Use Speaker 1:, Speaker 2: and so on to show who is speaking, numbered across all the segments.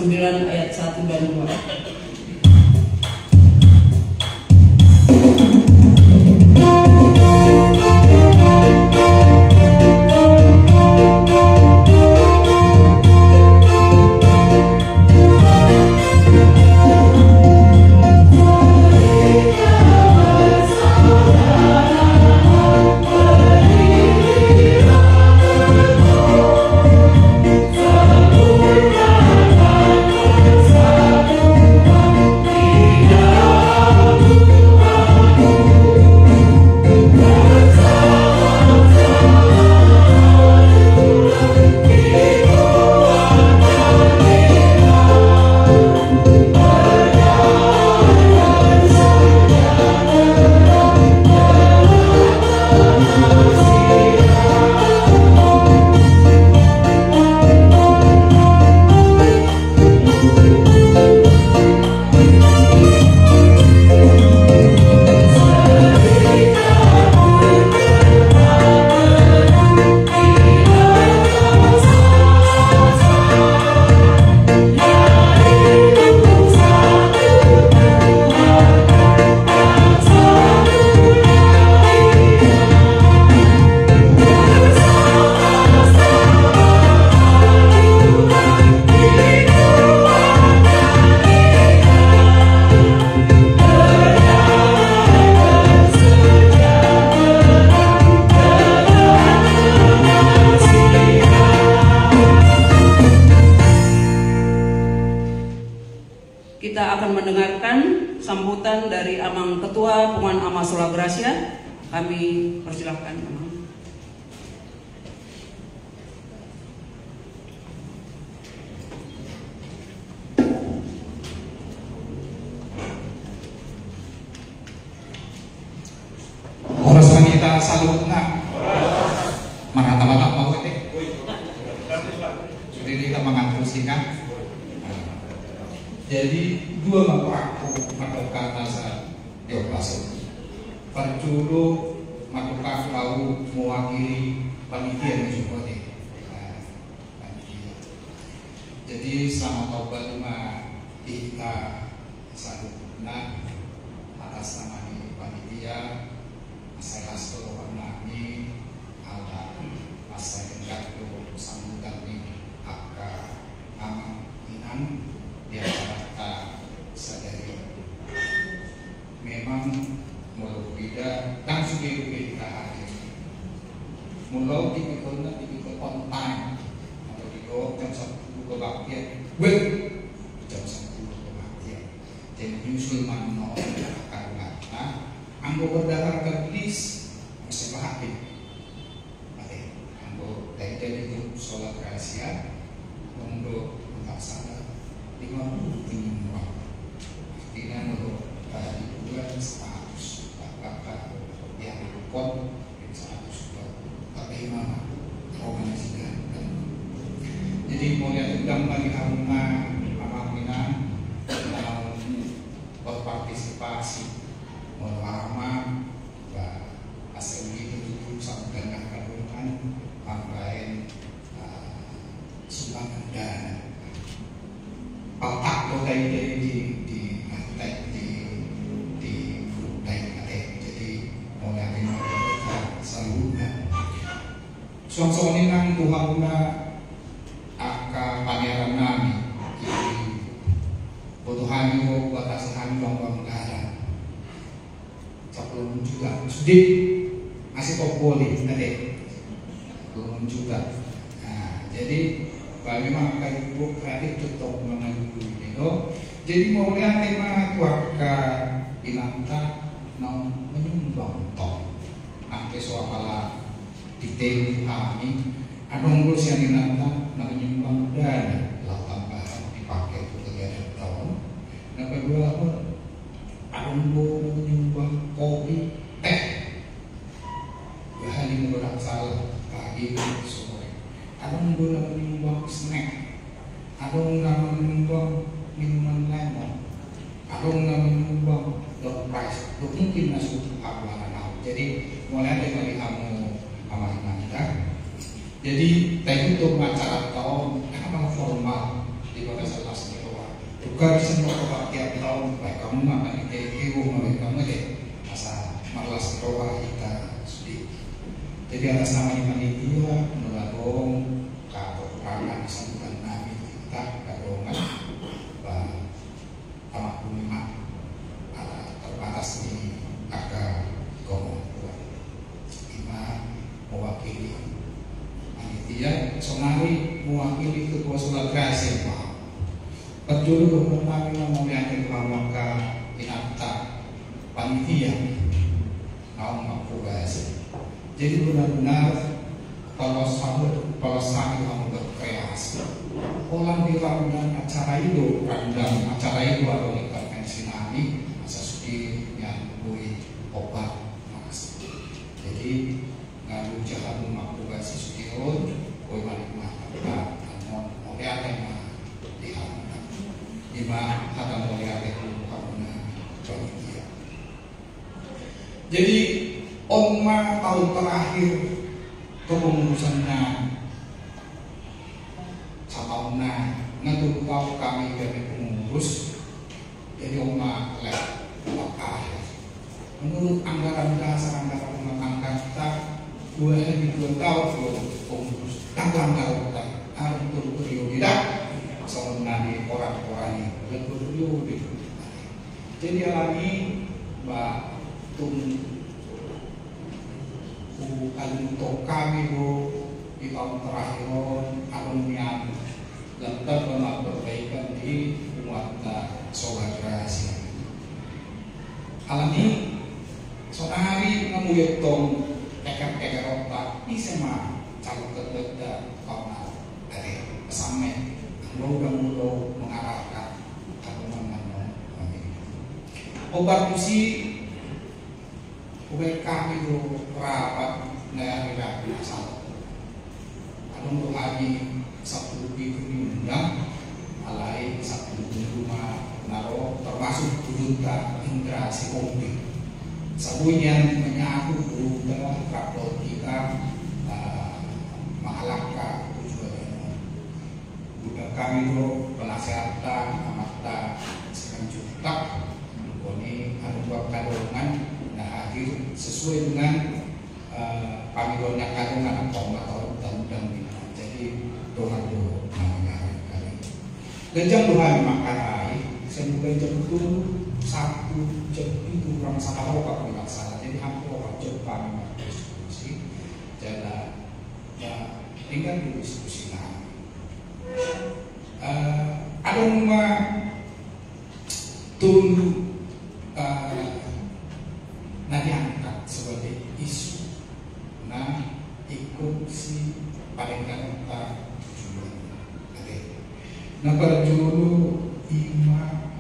Speaker 1: 9 ayat 1 dan 2. Kita akan mendengarkan sambutan dari Amang Ketua Penguan Ama Sola Gracia. Kami persilahkan Amang.
Speaker 2: Oras manita salut na. Marata-mata mau teh. Jadi kita mengapresiasikan. Jadi dua aku kata sa Dioplaso. Perculu matukan lau mewakili panitia menjadi panitia. Jadi selama taubat kita salutna atas nama di panitia saya kasih warnani ala masa yang sambutan ini akka Amang Inan di Jakarta sadari memang mulau beda dan sudah kita hari mulau tipikal on time atau di jam 10 kebaktian jam 10 kebaktian jadi nyusul manno karena anggo berdasar kelis masih bahagia anggo dari grup sholat rahasia untuk tak salah 50 penyumbang artinya menurut bulan 100 kakak yang rukun 100 tapi mana komunikasikan jadi mulai sedang bagi haruna Amang dalam berpartisipasi melama asli itu sampai dengan kadungan sampai sumbangan dana otak lo kayak di grup lain jadi mulai kita selalu soal ini nang Tuhan aka pangeran nami butuhan yo batasan bang negara sebelum juga sedih masih kok boleh nanti belum juga jadi memang kayak buku kredit tetap menanggung itu. Jadi mau lihat tema keluarga Ilanta mau menyumbang toh. Angke soal detail kami, ada unggul siang Ilanta mau menyumbang dana, lah tambahan dipakai untuk kegiatan tahun. Nah kedua apa? Ada unggul menyumbang kopi, teh. Bahkan ini berat salah pagi sore. Ada unggul menyumbang snack, ada unggul menyumbang minuman lemon, ada unggul menyumbang door price. Mungkin masuk awalan. Jadi mulai dari kamu amal kita. Jadi tadi untuk acara tahun apa formal di kota Selassie bukan semua tiap tahun baik kamu makan ibu ngawin kamu deh masa malas doa kita sedih. Jadi atas nama panitia menggabung kekurangan sambutan Nabi kita gabungan tamak bumi terbatas di agak gomong Ima mewakili panitia sonari mewakili ketua sholat gracia Pak. Perjuru kami memuliakan maka inapta panitia kaum makubasi. Jadi benar-benar kalau sangat kamu berkreasi, orang dilakukan acara itu, randang acara itu atau ikatkan sinani masa sudi yang bui obat mas. Jadi ngalu jahat makubasi sudiun, bui balik mata, namun muliakan lima kata mulia itu karena panitia. Jadi Oma tahun terakhir kepengurusannya setahunnya ngatur tahu kami dari pengurus. Jadi Oma lewat menurut anggaran dasar anggaran rumah tangga kita 2 tahun pengurus tanggal harus periode sebenarnya orang-orang yang berdua. Jadi alami Mbak Tung untuk kami di tahun terakhir alumni lantar benar perbaikan di umat sholat rahasia. Alami suatu hari ngemuyuk tong ekor otak bisa mah calon kedua tahun dari pesamen. Mudah-mudah mengarahkan kemenangan obat usi obat kami itu rapat nggak masalah. Kalau untuk hari Sabtu itu diundang alai Sabtu rumah naro termasuk juta integrasi komplit sabunya menyatu juta rapor kita mahalaka kami itu penasehatan amata sekarang juta ini anugerah kadongan nah hadir sesuai dengan panggilannya kadongan atau tahun jadi doa dulu namanya kali gajah Tuhan makarai semoga jam itu satu jam itu kurang salah kalau tidak salah jadi hampir orang Jepang diskusi jadi ya tinggal diskusi ada rumah tunggu nanti angkat sebagai isu ikut si paling kata tujuan pada dulu ima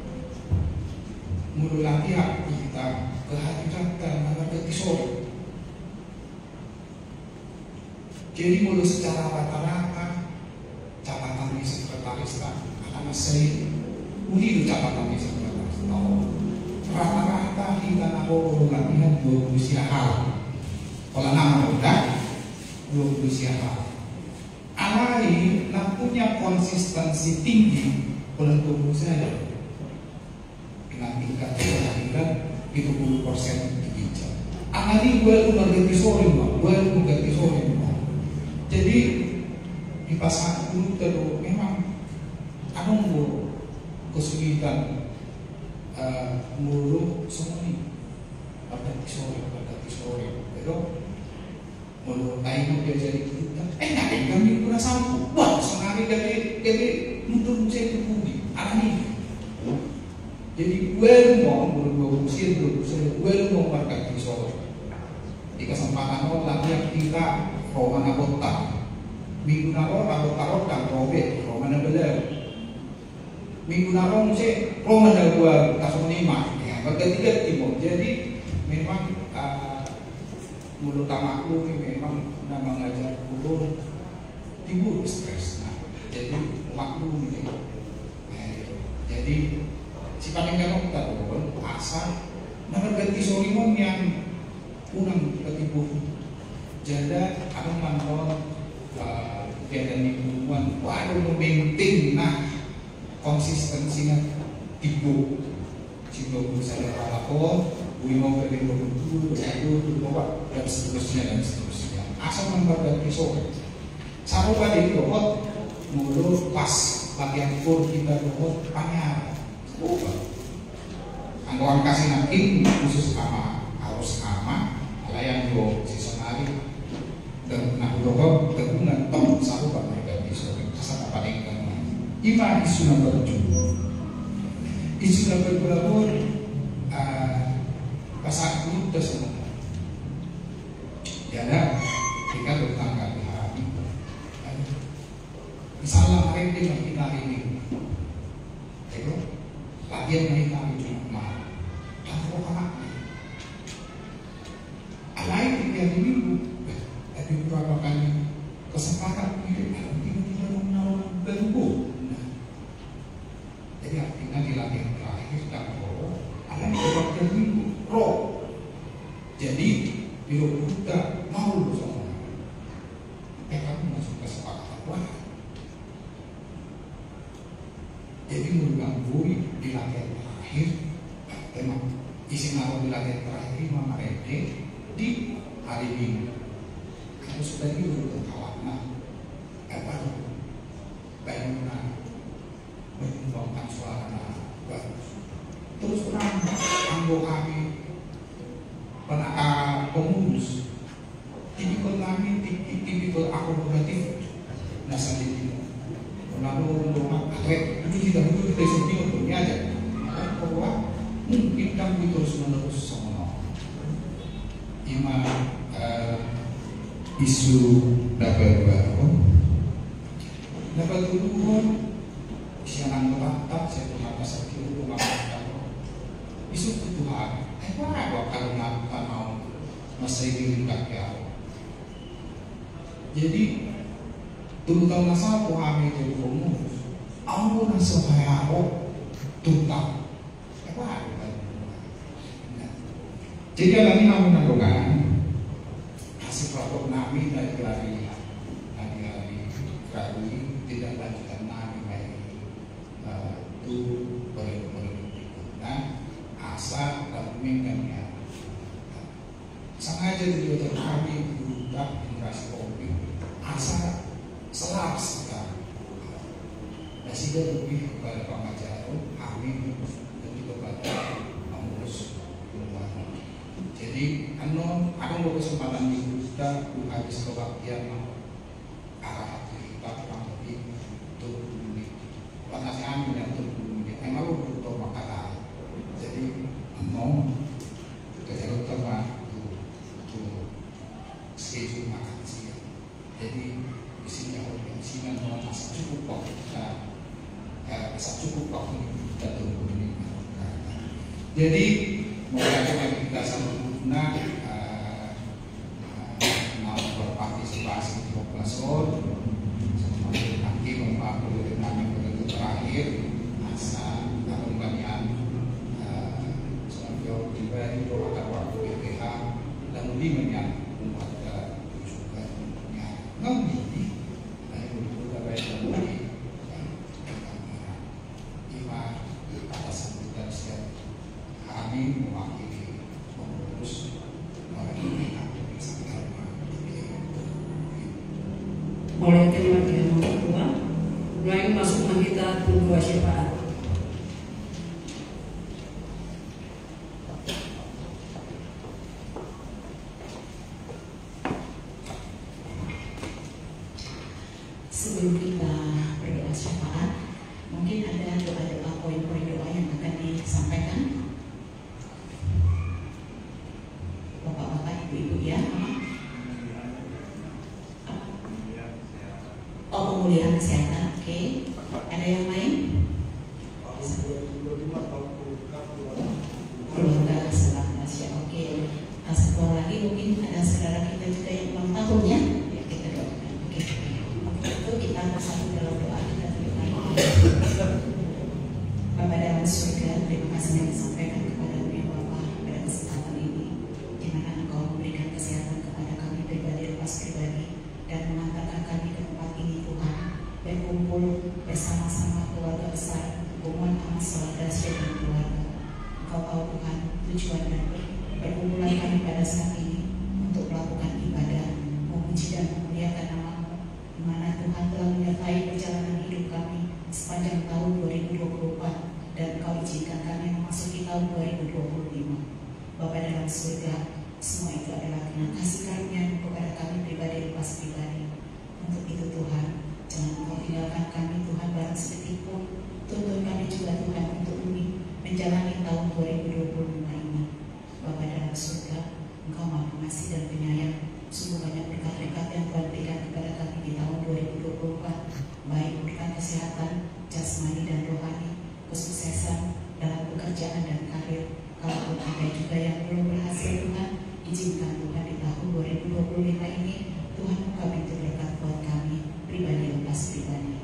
Speaker 2: mulai latihan kita kehadiran agar sore jadi mulai secara rata-rata catatan di sekretaris akan sering uli catatan di sekretaris rata-rata kita naruh latihan 20 hal kalau nama udah 20 hal alai punya konsistensi tinggi oleh tubuh saya dengan tingkat kehadiran 70% dibincang alai gue itu berganti sore jadi di pasangan dulu terus memang anu kesulitan mulu semua ini berganti sore pero mulu tayo dia jadi kita nggak kami pernah sampu wah senari dari mundur saya itu bumi alami jadi gue mau berusir gue mau berganti sore di kesempatan latihan kita roman abota minggu naro taruh dan robek roman beler minggu naro sih roman gua kasih lima ya berganti timur jadi memang mulut tamakku memang nama ngajar guru timbul stres jadi maklum ini jadi si paling memang taruh asal nama ganti solimon yang unang ketipu jadi aku mantau kegiatan lingkungan waduh memimpin konsistensinya timbuk Cimbuk saya lapor, mau pergi berkumpul, bersatu, berbuat dan seterusnya. Asal membuat pisau. Satu kali robot mulut pas latihan pun kita robot panjang. Anggawan kasih nanti khusus harus ama, layan do seasonali dan robot gabungan tom satu pak mereka pisau. Kasar apa yang kamu? Ima isu nomor 7. Isu nomor berapa? Pasal itu tersebut. Ya ada, kita bertanggal di hari. Misalnya hari ini kita ini, itu latihan hari kami cuma dan anak. Lain tiga minggu, tapi beberapa kali kesempatan ini tidak mengenal bentuk. Jadi artinya di latihan terakhir dan ada di beberapa minggu. Jadi bila kita mau bersama, kami masuk kesepakatan kuat. Jadi mengganggu di latihan terakhir, memang isi nama di latihan terakhir Imam Rede di hari Minggu. Kalau sudah itu kawan, baru bagaimana menyumbangkan suara bagus. Terus terang, anggota kami pengurus tipikal kami tipikal akomodatif nasab itu lalu untuk atlet itu tidak perlu kita sebut untuknya aja bahwa mungkin kami terus menerus sama ima isu dapat dulu siaran tetap saya pernah pasal itu isu kebutuhan apa kalau nggak mau masih dilibat ya. Jadi terutama masalah kami itu umum, aku nasi saya tuntak apa? Jadi kami namun melakukan hasil rapor kami dari tidak lanjutkan kami baik itu berikutnya asal mengingatnya sengaja dilihat kami berubah generasi kopi asal selaras sekali dan sehingga lebih kepada pengajar kami dan juga kepada pengurus rumah. Jadi ada kesempatan di kita habis kebaktian arah kita kurang lebih untuk menit panasnya kami dan untuk menit emang lu butuh makanan. Jadi mau kejar utama itu schedule makan siang. Jadi di sini organisasi dan masa cukup kok cukup kok kita tunggu ini. Jadi mulai kita sempurna mau berpartisipasi di populasi nanti membantu kami begitu terakhir masa pembanian jauh pribadi akan waktu BPH dan lebih banyak umat juga nggak kami mewakili pengurus
Speaker 1: oleh tema yang kedua, mulai masuk kita tunggu syafaat.
Speaker 3: Sebelum kita berdoa syafaat, mungkin ada doa-doa poin-poin doa yang akan disampaikan. Bapak-bapak, ibu-ibu ya. Oh, pemulihan kesehatan, oke. Ada yang lain? Keluarga salam Masya, oke. Satu lagi mungkin ada saudara kita juga yang ulang tahun ya. Ya kita doakan, oke. Itu kita bersatu dalam doa kita terima. Bapak dalam surga, terima kasih yang disampaikan kepada kami Bapak pada kesempatan ini. Di mana Engkau memberikan kesehatan kepada kami pribadi lepas pribadi dan mengantarkan kami ke tempat ini Tuhan, berkumpul bersama-sama keluarga besar Hubungan Amas Salat Rasyid Tuhan, tujuan dan perkumpulan kami pada saat ini untuk melakukan ibadah, memuji dan memuliakan nama-Mu, di mana Tuhan telah menyertai perjalanan hidup kami sepanjang tahun 2024 dan Kau izinkan kami memasuki tahun 2025. Bapa dalam surga, semua itu adalah karena kasih karunia kepada kami pribadi lepas pribadi. Untuk itu Tuhan, jangan Engkau tinggalkan kami Tuhan barang sedetik pun. Tuntun kami juga Tuhan untuk menjalani tahun 2025 ini. Bapa dalam surga, Engkau Maha Pengasih dan Penyayang. Sungguh banyak berkat-berkat yang Tuhan berikan kepada kami di tahun 2024, baik berkat kesehatan, jasmani dan rohani, kesuksesan dalam pekerjaan dan karir. Kalaupun ada juga yang belum berhasil Tuhan, izinkan Tuhan di tahun 2025 ini Tuhan buka pintu berkat buat kami pribadi lepas pribadi.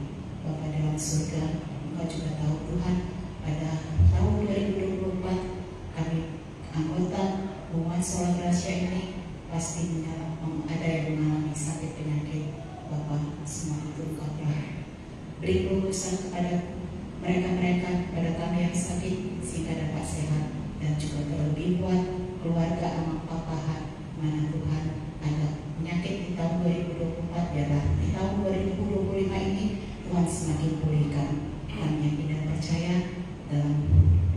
Speaker 3: Bapa dalam surga, Engkau juga tahu Tuhan, pada tahun 2024 kami anggota Hubungan Sholat Gracia ini pasti ada yang mengalami sakit penyakit. Bapa, semua itu Engkau telah beri kelulusan kepada mereka-mereka, pada kami yang sakit sehingga dapat sehat, dan juga terlebih buat keluarga Amang Papahan, mana Tuhan ada penyakit di tahun 2024, biarlah di tahun 2025 ini Tuhan semakin pulihkan. Kami yakin dan percaya dalam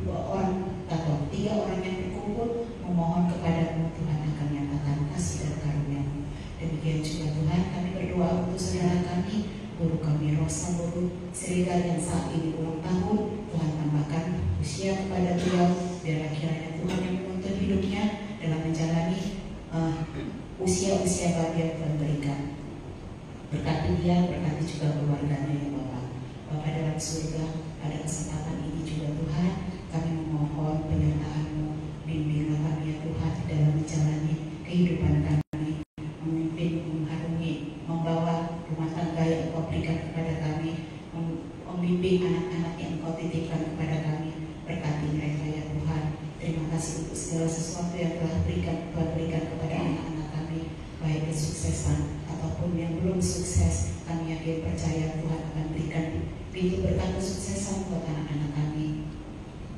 Speaker 3: 2 orang atau 3 orang yang berkumpul memohon kepada-Mu, Tuhan akan nyatakan kasih dan karunia-Mu. Demikian juga Tuhan, kami berdoa untuk saudara kami, guru kami Rosa Boru Srigal yang saat ini ulang tahun. Tuhan tambahkan usia kepada beliau, biarlah kiranya Tuhan yang menuntun hidupnya dalam menjalani usia-usia baru yang Tuhan berikan. Berkati dia, berkati juga keluarganya ya Bapak. Bapak dalam surga, pada kesempatan ini juga Tuhan, kami memohon penyertaan-Mu, bimbinglah kami ya Tuhan dalam menjalani kehidupan kami, memimpin, mengharungi, membawa rumah tangga yang Engkau berikan kepada kami, membimbing anak-anak yang Engkau titipkan kepada kami. Berkati mereka ya Tuhan. Terima kasih untuk segala sesuatu yang telah Tuhan berikan kepada anak-anak kami, baik kesuksesan ataupun yang belum sukses. Kami yakin percaya Tuhan akan berikan pintu berkat kesuksesan buat anak-anak kami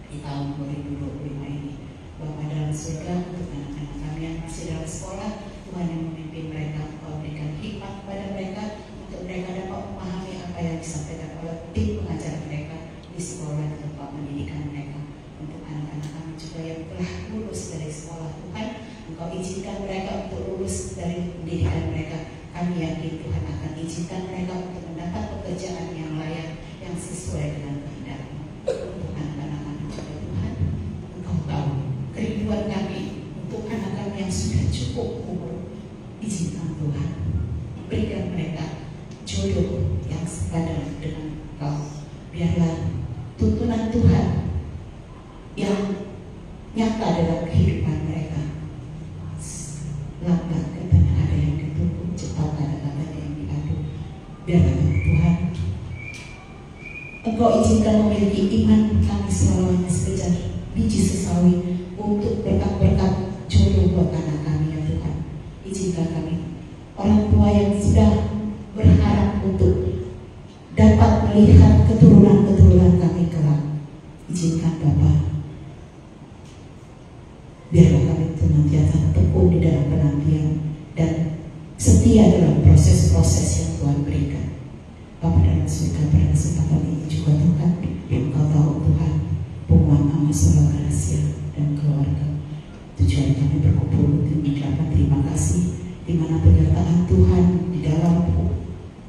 Speaker 3: di tahun 2025 ini. Bapa dalam surga, untuk anak-anak kami yang masih dalam sekolah, Tuhan yang memimpin mereka, Engkau berikan hikmat kepada mereka untuk mereka dapat memahami apa yang disampaikan oleh tim pengajar mereka di sekolah dan tempat pendidikan mereka. Untuk anak-anak kami juga yang telah lulus dari sekolah, Tuhan Engkau izinkan mereka untuk lulus dari pendidikan mereka. Kami yakin Tuhan akan izinkan mereka untuk mendapat pekerjaan yang layak, yang sesuai dengan kehendak-Mu. Untuk anak-anak kami juga Tuhan, Engkau tahu kerinduan kami untuk anak kami yang sudah cukup umur. Izinkan Tuhan, berikan mereka jodoh yang sepadan dengan Engkau. Biarlah tuntunan Tuhan yang nyata dalam kehidupan mereka. Lambat katanya ada yang ditunggu, cepat ada yang diadu. Biarlah Tuhan, Engkau izinkan memiliki iman kami selalu hanya sekejap biji sesawi untuk berkat-berkat jodoh buat anak kami ya Tuhan. Izinkan kami orang tua yang sudah berharap untuk dapat melihat keturunan-keturunan kami kelak. Izinkan Bapa, biarlah kami senantiasa tekun di dalam penantian dan setia dalam proses-proses yang Tuhan berikan. Bapa dalam surga, pada kesempatan ini juga Tuhan, Engkau tahu Tuhan Hubungan Amas Sholat Gracia dan keluarga. Tujuan kami berkumpul untuk mengucapkan terima kasih, di mana penyertaan Tuhan di dalam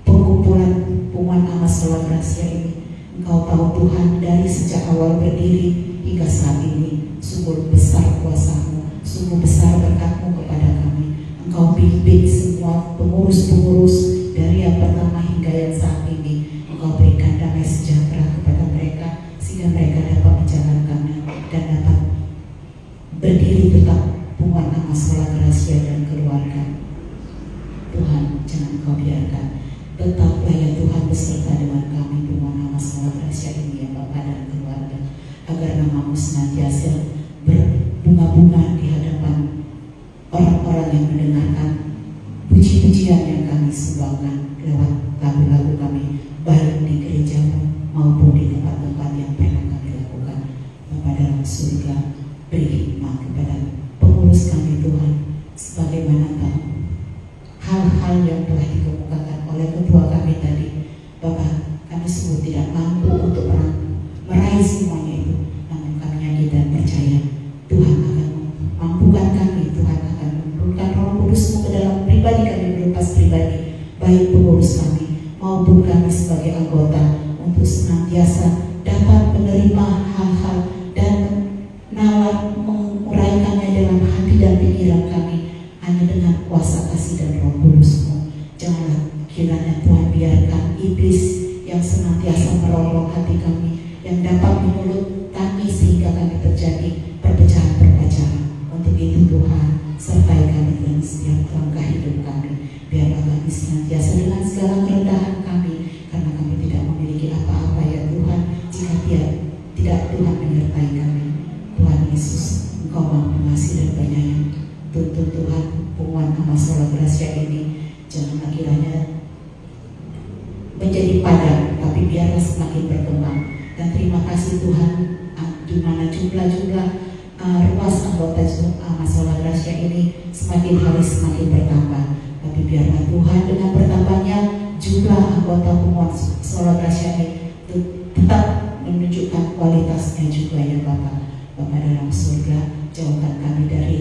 Speaker 3: pengumpulan Hubungan Amas Sholat Gracia ini. Engkau tahu Tuhan, dari sejak awal berdiri hingga saat ini, sungguh besar kuasa-Mu, sungguh besar berkat-Mu kepada kami. Engkau bimbing semua pengurus-pengurus dari yang pertama hingga yang saat ini. Engkau berikan damai sejahtera kepada mereka, sehingga mereka dapat menjalankannya dan dapat berdiri tetap Hubungan Amas Sholat Gracia dan keluarga. Tuhan, jangan Engkau biarkan, tetaplah ya Tuhan beserta dengan kami Hubungan Amas Sholat Gracia ini ya Bapa dan keluarga, agar nama-Mu senantiasa berbunga-bunga di hadapan orang-orang yang mendengarkan puji-pujian yang kami sumbangkan lewat lagu-lagu kami, baik di gereja-Mu maupun di tempat-tempat yang pernah kami lakukan. Bapa dalam surga, beri pengurus kami maupun kami sebagai anggota untuk senantiasa dapat menerima hal-hal dan nalar menguraikannya dalam hati dan pikiran kami hanya dengan kuasa kasih dan Roh Kudus-Mu. Janganlah kiranya Tuhan biarkan iblis yang senantiasa merongrong hati kami, yang dapat menyulut kami sehingga kami terjadi perpecahan-perpecahan. Untuk itu Tuhan, sertai kami dalam setiap langkah hidup kami. Biarlah kami senantiasa dengan segala kerendahan kami, karena kami tidak memiliki apa-apa ya Tuhan, jika tidak Tuhan menyertai kami. Tuhan Yesus, Engkau Maha Pengasih dan Penyayang. Tuntun Tuhan pengumuman Amal Sola Gracia ini jangan kiranya menjadi padam, tapi biarlah semakin berkembang. Dan terima kasih Tuhan, di mana jumlah-jumlah ruas anggota Amal Sola Gracia ini semakin hari semakin bertambah. Tapi biarlah Tuhan dengan bertambahnya jumlah anggota pengumuman Sola Gracia ini tetap menunjukkan kualitasnya juga ya Bapak. Bapa dalam surga, jauhkan kami dari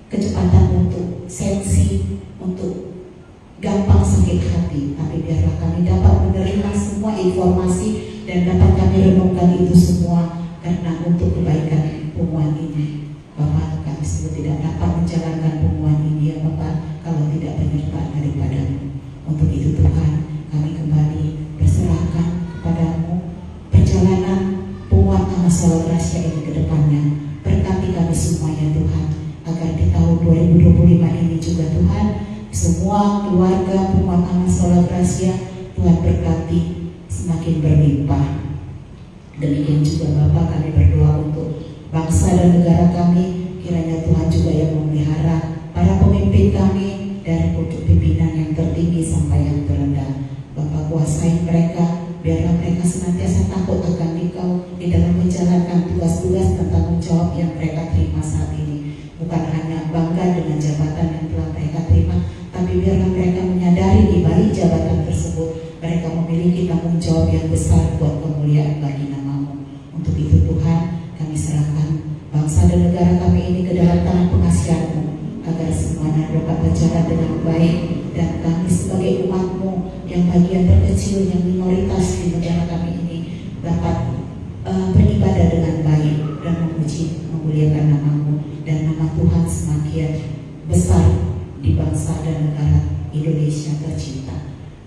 Speaker 3: kecepatan untuk sensi, untuk gampang sakit hati, tapi biarlah kami dapat menerima semua informasi dan dapat kami renungkan itu semua karena untuk kebaikan pengumuman ini. Bapak, kami semua tidak dapat menjalankan pengumuman ini ya Bapak kalau tidak penyertaan daripada-Mu. Untuk itu Tuhan, kami kembali berserahkan kepada-Mu perjalanan pengumuman Amal Sola Gracia ini ke depannya. Berkati kami semuanya Tuhan, agar di tahun 2025 ini juga Tuhan, semua keluarga pengumuman Amal Sola Gracia Tuhan berkati semakin berlimpah. Demikian juga Bapak, kami berdoa untuk bangsa dan negara kami, kiranya Tuhan juga yang memelihara para pemimpin kami dari untuk pimpinan yang tertinggi sampai yang terendah. Bapak kuasai mereka, biarlah mereka senantiasa takut akan Engkau di dalam menjalankan tugas-tugas dan tanggung jawab yang mereka terima saat ini. Bukan hanya bangga dengan jabatan yang telah mereka terima, tapi biarlah mereka menyadari di balik jabatan tersebut mereka memiliki tanggung jawab yang besar buat kemuliaan bagi nama-Mu. Untuk itu Tuhan, kami serahkan bangsa dan negara kami ini ke dalam tangan pengasihan-Mu, agar semuanya dapat berjalan dengan baik, dan kami sebagai umat-Mu yang bagian terkecil, yang minoritas di negara kami ini dapat beribadah dengan baik dan memuji, memuliakan nama-Mu, dan nama Tuhan semakin besar di bangsa dan negara Indonesia tercinta.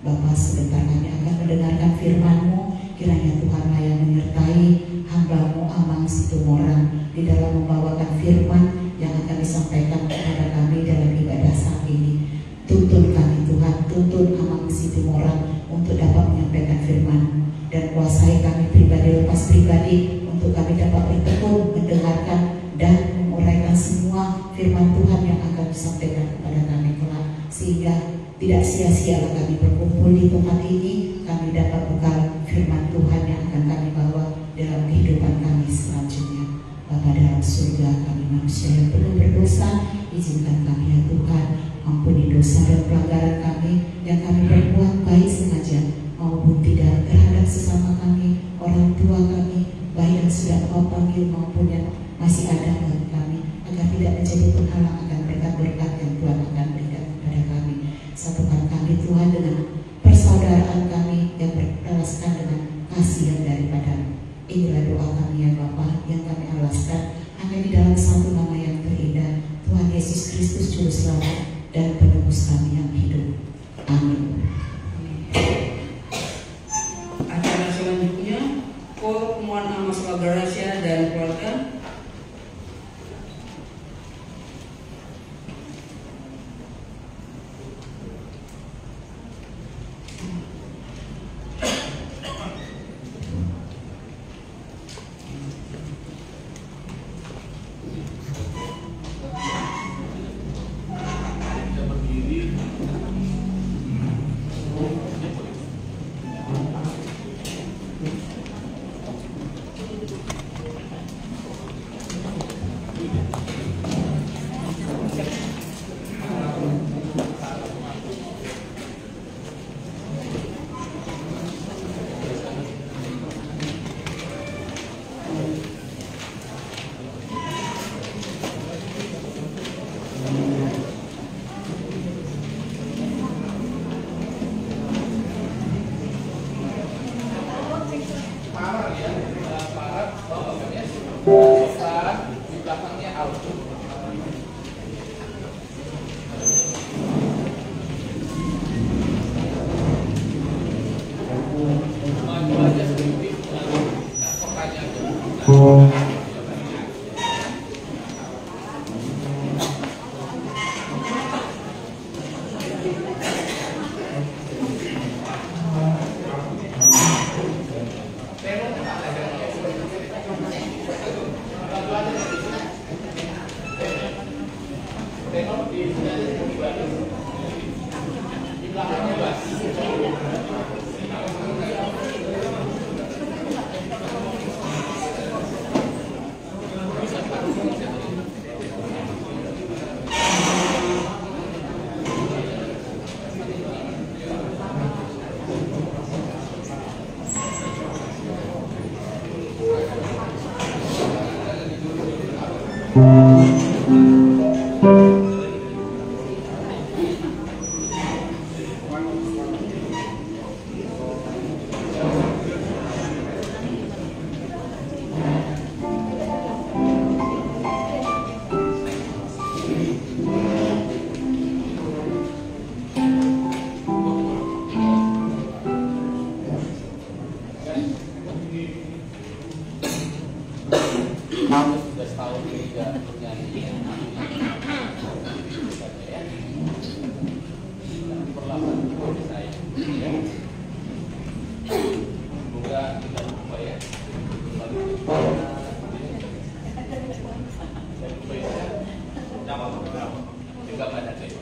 Speaker 3: Bapa, sebentar kami akan mendengarkan firman-Mu, kiranya Tuhanlah yang menyertai hamba-Mu Amang Situmorang di dalam membawakan firman yang akan disampaikan kepada kami dalam ibadah saat ini. Tuntun kami Tuhan, tuntun Amang Situmorang untuk dapat menyampaikan firman, dan kuasai kami pribadi lepas pribadi untuk kami dapat bertekun, mendengarkan dan menguraikan semua firman Tuhan yang akan disampaikan kepada kami kelak, sehingga tidak sia-sialah kami berkumpul di tempat ini. Kami dapat bekal firman Tuhan yang akan kami bawa dalam kehidupan kami selanjutnya. Bapa dalam surga, kami manusia yang penuh berdosa, izinkan kami ya Tuhan, ampuni dosa dan pelanggaran kami yang kami perbuat baik sengaja maupun tidak terhadap sesama kami, orang tua kami, baik yang sudah Kau panggil maupun yang masih ada dalam kami, agar tidak menjadi penghalang akan berkat-berkat yang Tuhan akan berikan kepada kami. Satukan kami Tuhan dengan persaudaraan kami yang beralaskan dengan kasih yang daripada-Mu. Inilah doa kami ya Bapa, yang kami alaskan hanya di dalam satu nama yang terindah, Tuhan Yesus Kristus Juru Selamat dan Penebus kami yang hidup. Amin.
Speaker 1: Acara selanjutnya, Kor Pengumuman Amal Sola Gracia dan keluarga.
Speaker 2: Sopran, di belakangnya alto. Maju aja sedikit, pokoknya aja. Sudah setahun tidak bernyanyi. Perlahan saya. Semoga kita lupa ya. Juga pada saya.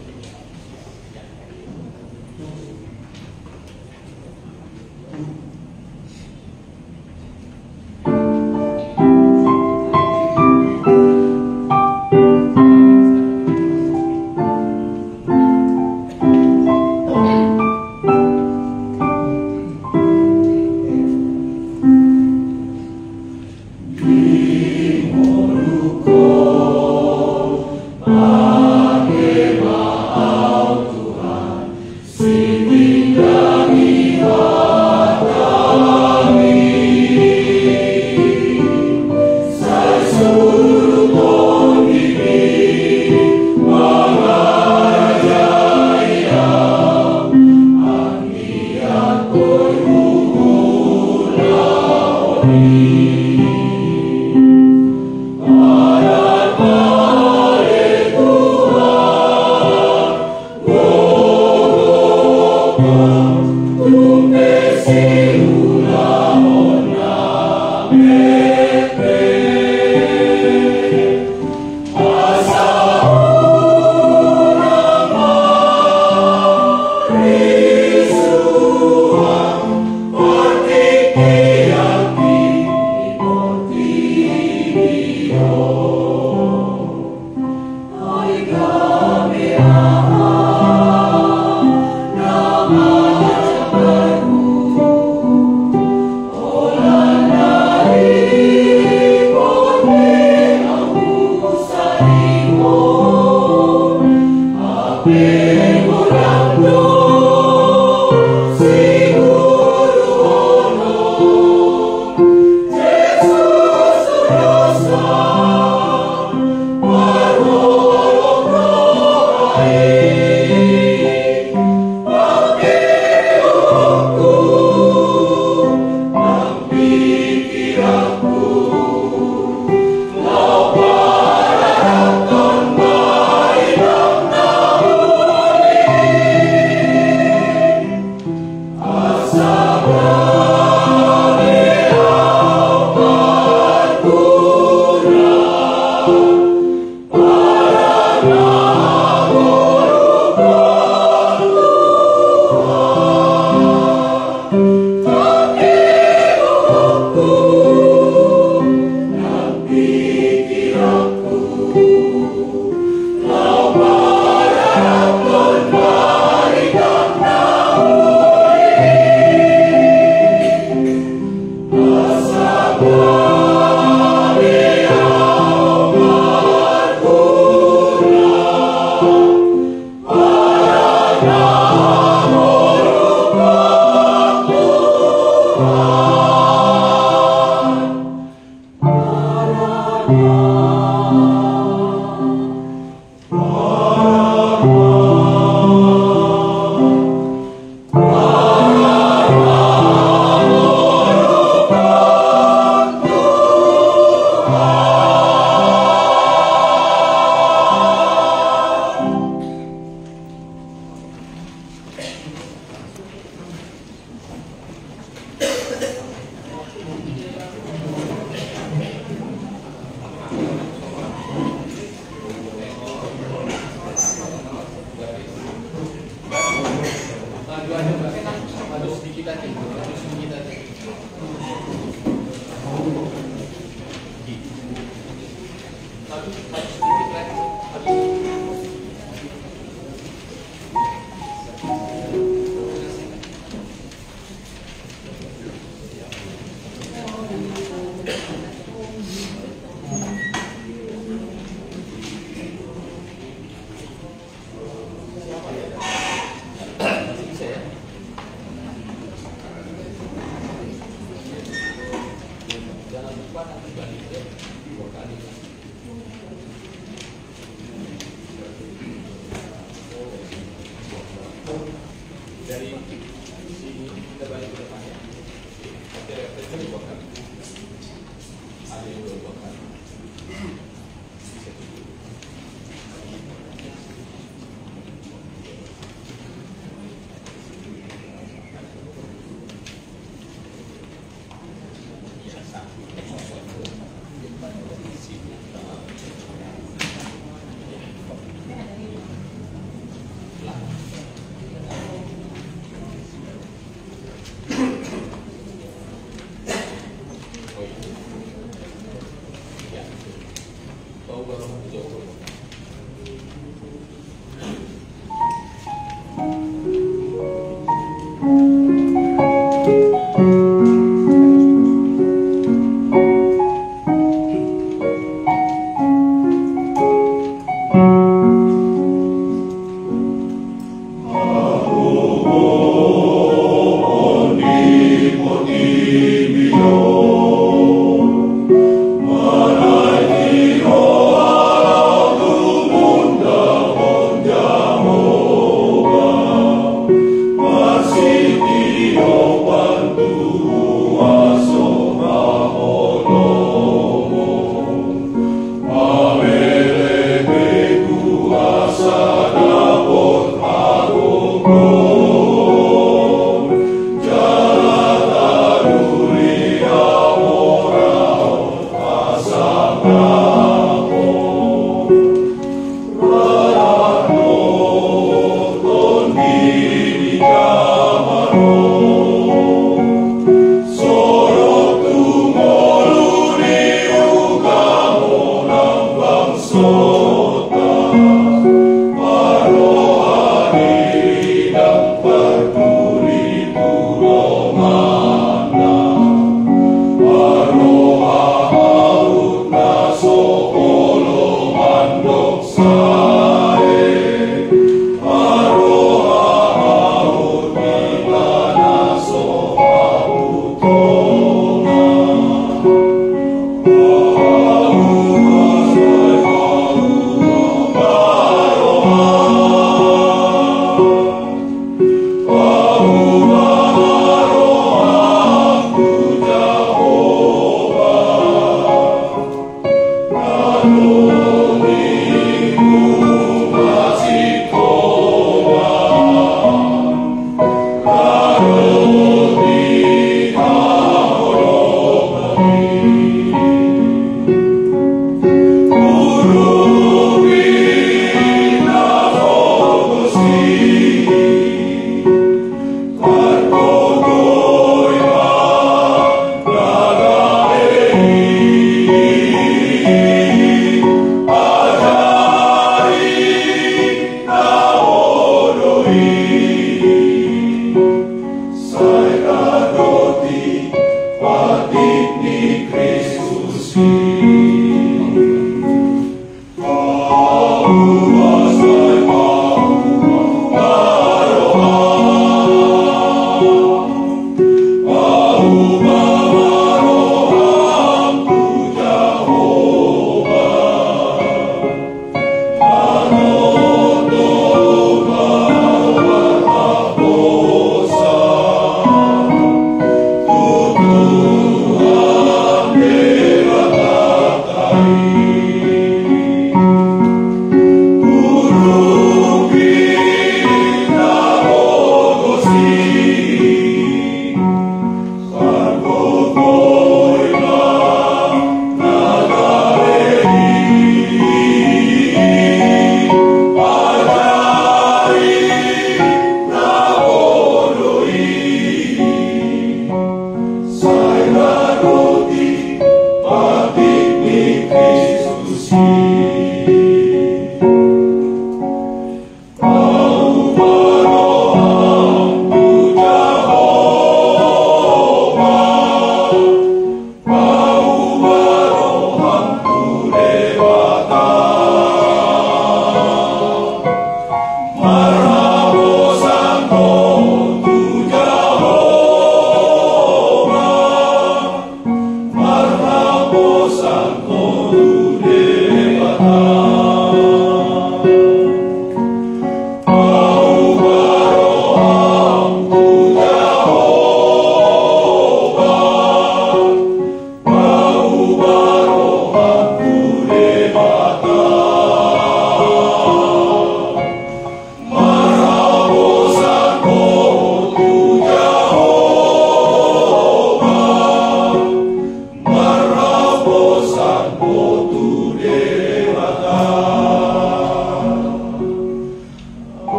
Speaker 4: Asa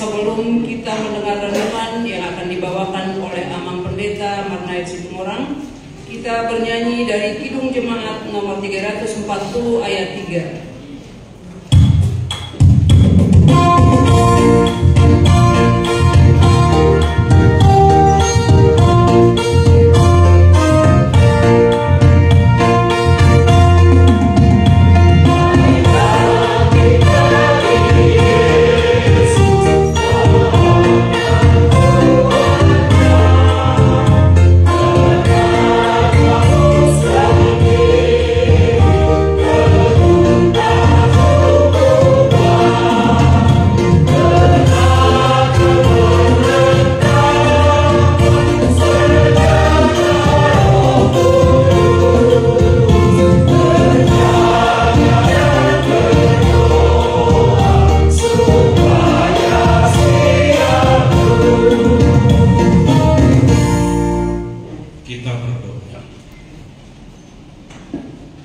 Speaker 1: Sebelum kita mendengar renungan yang akan dibawakan oleh Amang Pendeta Marnait Situmorang, kita bernyanyi dari Kidung Jemaat nomor 340 ayat 3.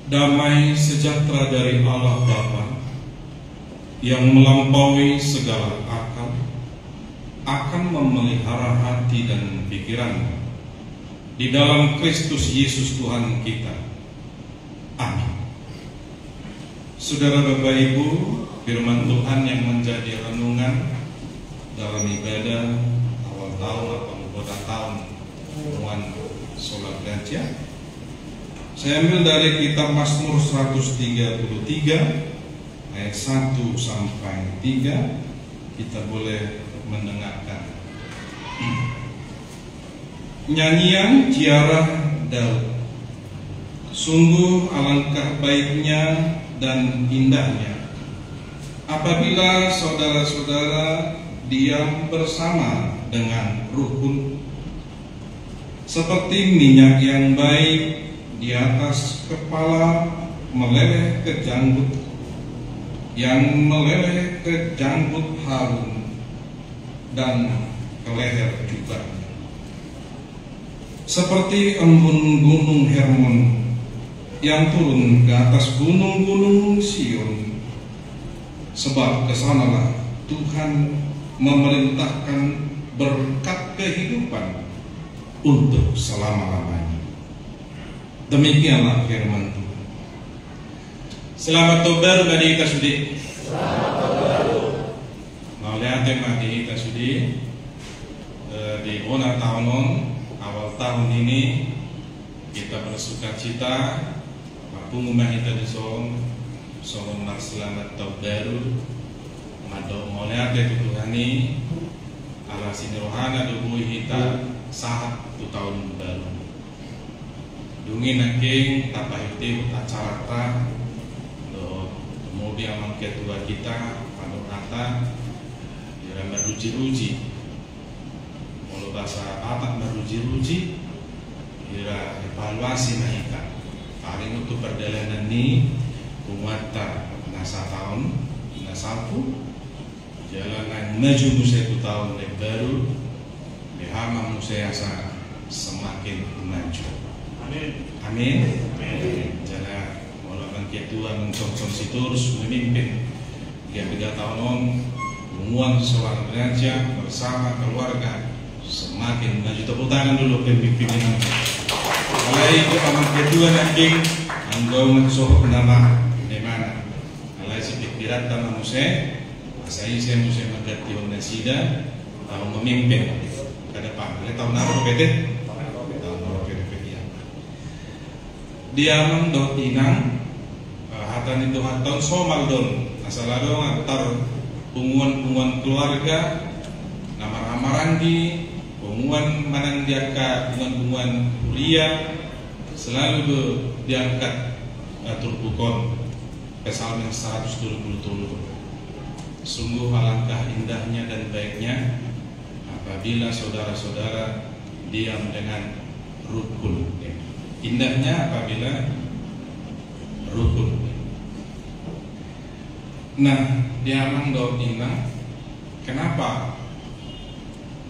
Speaker 4: Damai sejahtera dari Allah Bapa yang melampaui segala akal akan memelihara hati dan pikiran di dalam Kristus Yesus Tuhan kita. Amin. Saudara Bapak Ibu, firman Tuhan yang menjadi renungan dalam ibadah awal tahun atau anggota tahun Tuhan Sholat Gajah, saya ambil dari kitab Mazmur 133 ayat 1 sampai 3. Kita boleh mendengarkan nyanyian ziarah Daud. Sungguh alangkah baiknya dan indahnya apabila saudara-saudara diam bersama dengan rukun, seperti minyak yang baik di atas kepala meleleh ke janggut, yang meleleh ke janggut Harun dan ke leher jubahnya, seperti embun gunung Hermon yang turun ke atas gunung-gunung Sion, sebab kesanalah Tuhan memerintahkan berkat kehidupan untuk selama-lamanya. Demikianlah firman Tuhan. Selamat Tobar bagi kita sudi. Selamat Tobar. Maulia tema di kita sudi di bulan tahun awal tahun ini kita bersuka cita pengumuman kita di Song Selamat Tobar. Mado maulia Tuhani ala sini rohana dubu kita saat tu tahun baru. Dungin nangking tapahiti acara do kemudian amang ketua kita pada kata kira meruji-ruji kalau bahasa apa meruji-ruji kira evaluasi mereka paling untuk perjalanan ini kumata nasa tahun nasapu jalanan maju musai tahun yang baru lehama musai asa semakin maju. Amin. Jana walaupun ketua mencong-cong siturus memimpin 3 tahun Hubungan sholat gereja bersama keluarga semakin maju. Tepuk tangan dulu pimpinan. Mulai itu amat kedua nanti anggau mencoba penama di mana. Mulai si pikiran tanah musik, masa ini saya musik mengerti orang sida, tahu memimpin ke depan. Mulai tahun apa betul? Tahun apa betul? Dia mendot inang, hatan itu hatan somal don. Asal ada antar punguan keluarga, nama ramarangi, punguan manang diangkat dengan punguan kuliah, selalu diangkat turbukon pesal yang 127. Sungguh alangkah indahnya dan baiknya apabila saudara-saudara diam dengan rukun. Indahnya apabila rukun. Nah, diamang Daud Inang, kenapa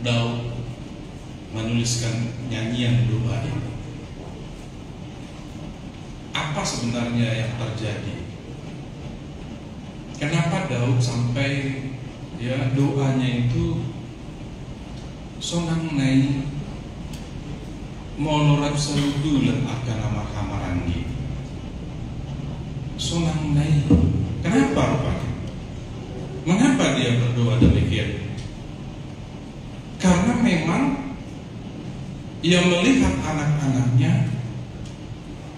Speaker 4: Daud menuliskan nyanyian doa ini? Apa sebenarnya yang terjadi? Kenapa Daud sampai doanya itu sonang nai molorat saludulan akan nama kamarangi sonang nai. Kenapa rupanya? Mengapa dia berdoa demikian? Karena memang ia melihat anak-anaknya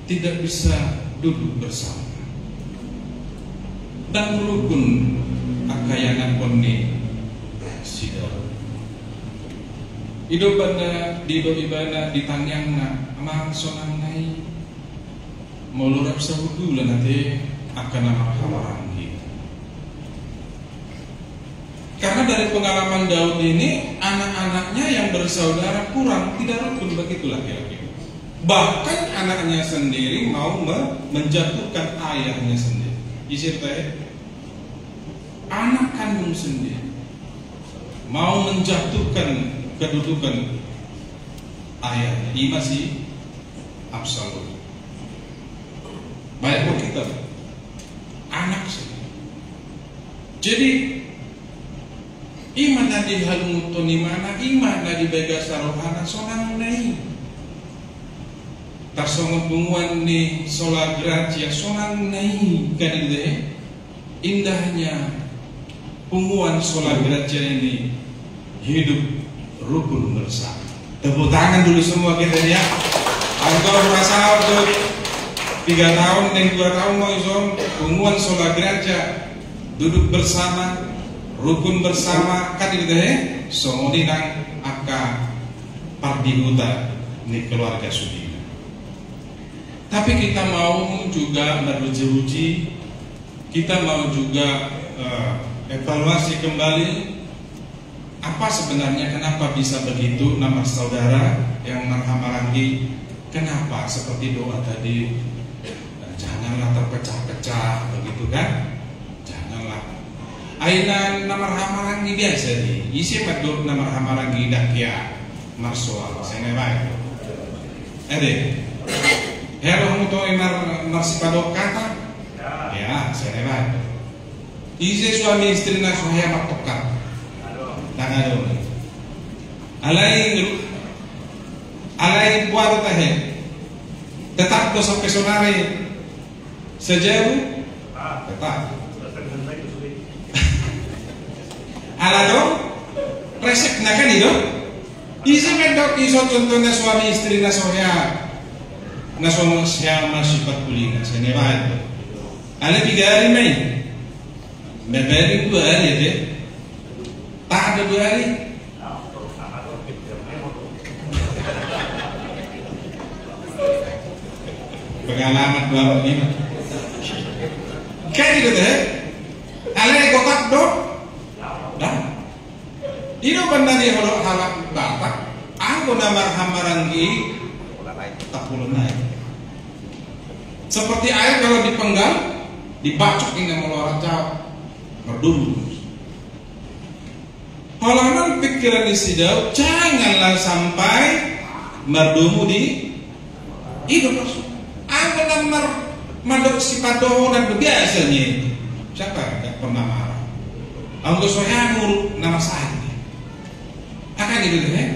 Speaker 4: tidak bisa duduk bersama dan rukun akayangan koni sidar. Hidup ibana ditanyangna amang sonang nai molorap sahudulan nanti akan nama kawarangi. Karena dari pengalaman Daud ini, anak-anaknya yang bersaudara kurang, tidak rukun begitu laki-laki. Bahkan anaknya sendiri mau menjatuhkan ayahnya sendiri. Disertai anak kandung sendiri mau menjatuhkan kedudukan ayahnya. Ini masih absolut. Baik buat kita. Anak sendiri. Jadi iman nadi halungutoni mana iman nadi bega sarohana sonang nai tarsongo bunguan ni sola gracia sonang nai kan ide indahnya bunguan sola gracia ini hidup rukun bersama. Tepuk tangan dulu semua kita ya. Engkau merasa untuk 3 tahun dan 2 tahun mau izom bunguan sola gracia duduk bersama rukun bersama kan itu somodinang aka pardihuta ni keluarga sudina. Tapi kita mau juga beruji-uji, kita mau juga evaluasi kembali apa sebenarnya kenapa bisa begitu nama saudara yang marhamarangi. Kenapa seperti doa tadi, janganlah terpecah-pecah begitu kan? Aina nama ramarangi biasa ni, isi padut nama ramarangi dah kia marsoal, saya baik. Ade, hero muto marsi padok kata, ya saya baik. Isi suami istri na suhaya maktokan, tak ada. Alai buat tahe, tetap to sampai sonare sejauh, tetap. Alado resek na kan itu isi medok iso contohnya suami istri na sohya na suami siapa sifat kulina senebat ala 3 hari mai beberin 2 hari deh tak ada 2 hari pengalaman 25 kan itu deh ala kotak dok. Ino benda dia kalau halak batak, aku nama hamarangi tak puluh naik. Seperti air kalau dipenggal, dibacok ini meluar jauh, berdulu. Halaman pikiran isi jauh, janganlah sampai merdumu di hidup langsung. Aku nama mandok si padoh dan biasanya itu. Siapa yang pernah marah? anggo soyanur nama saat akan gitu ya.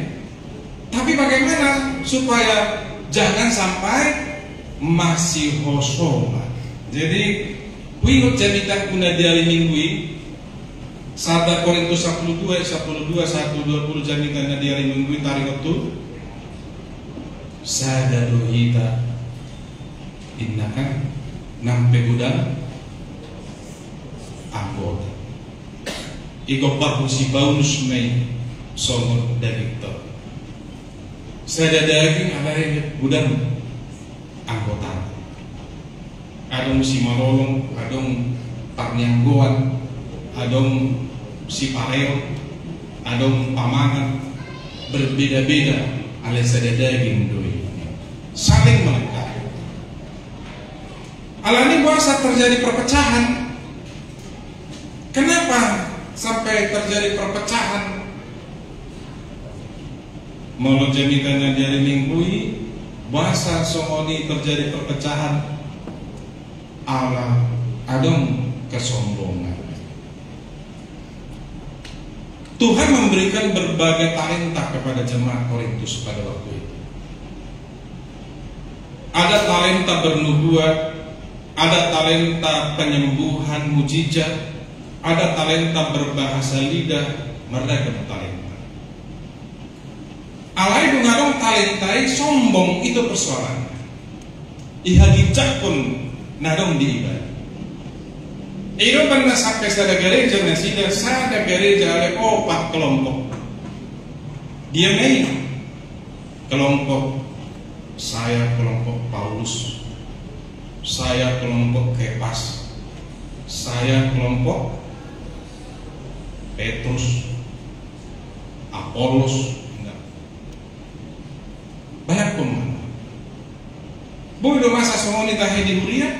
Speaker 4: Tapi bagaimana supaya jangan sampai masih hosoma. Jadi wingot jamitan kuna diari minggui 1 Korintus 12 1:20 jamitan diari minggui tarik waktu sadadohita innakan nampe gudang anggota ikopar husi baunus mei somot dagiktor sada daging alare gudang anggota adong si marolong adong parnianggoan adong si pareo adong pamangan berbeda-beda ale sada daging doi saling melengkapi. Alani bahasa terjadi perpecahan. Kenapa sampai terjadi perpecahan? Mau jamitannya dari minggui bahasa somoni terjadi perpecahan ala adong kesombongan. Tuhan memberikan berbagai talenta kepada jemaat Korintus pada waktu itu. Ada talenta bernubuat, ada talenta penyembuhan mujizat, ada talenta berbahasa lidah, mereka talenta. Alai dungadong talentai sombong itu persoalan. Ihagijak pun nadong diibadah. Iro pernah sampai sada gereja nasidah sada gereja ada 4 kelompok. Dia main kelompok saya kelompok Paulus, saya kelompok Kepas, saya kelompok Petrus, Apolos, banyak pun. Bodo masa semua tahe di Huria,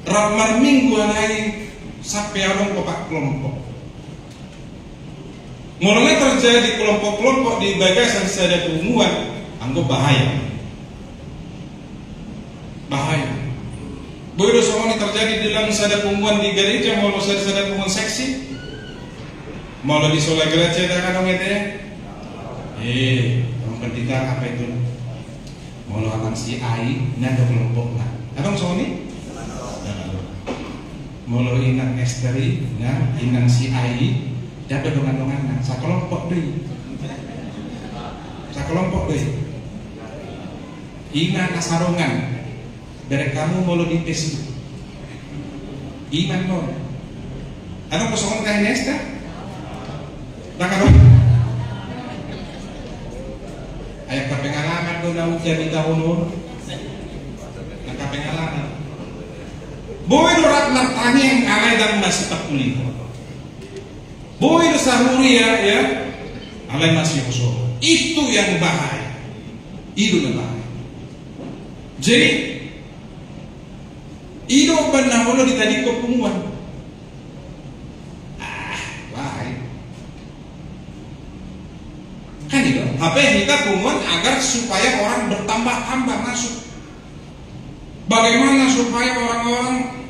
Speaker 4: ramar minggu lain sampai orang kopak kelompok. Mulanya terjadi kelompok-kelompok di bagasan sada keumuan, anggap bahaya. Bahaya. Bodo semua terjadi di dalam sada keumuan di gereja, mau sada keumuan seksi, mau di sola gereja ada kan itu ya? Pendeta apa itu? Mau anak si Ai, nada kelompok lah. Abang Sony? Mau inang Esteri, nah inang si Ai, dapat dongan-dongan. Sakelompok deh. Sakelompok deh. Inang asarongan. Dari kamu mau di pesi. Iman lo. Abang kosongan teh Nesta? Tak ada. Ayah kapengalaman ko na ujian tahun nakapengalaman. Boy rat nartani yang alay dan masih tak kulit. Boy sahuri ya, alay masih kosong. Itu yang bahaya. Itu yang bahaya. Jadi, itu benar benar ditadi kepungguan. Bahaya. Kan itu, HP kita pungguan agar supaya orang bertambah-tambah masuk. Bagaimana supaya orang-orang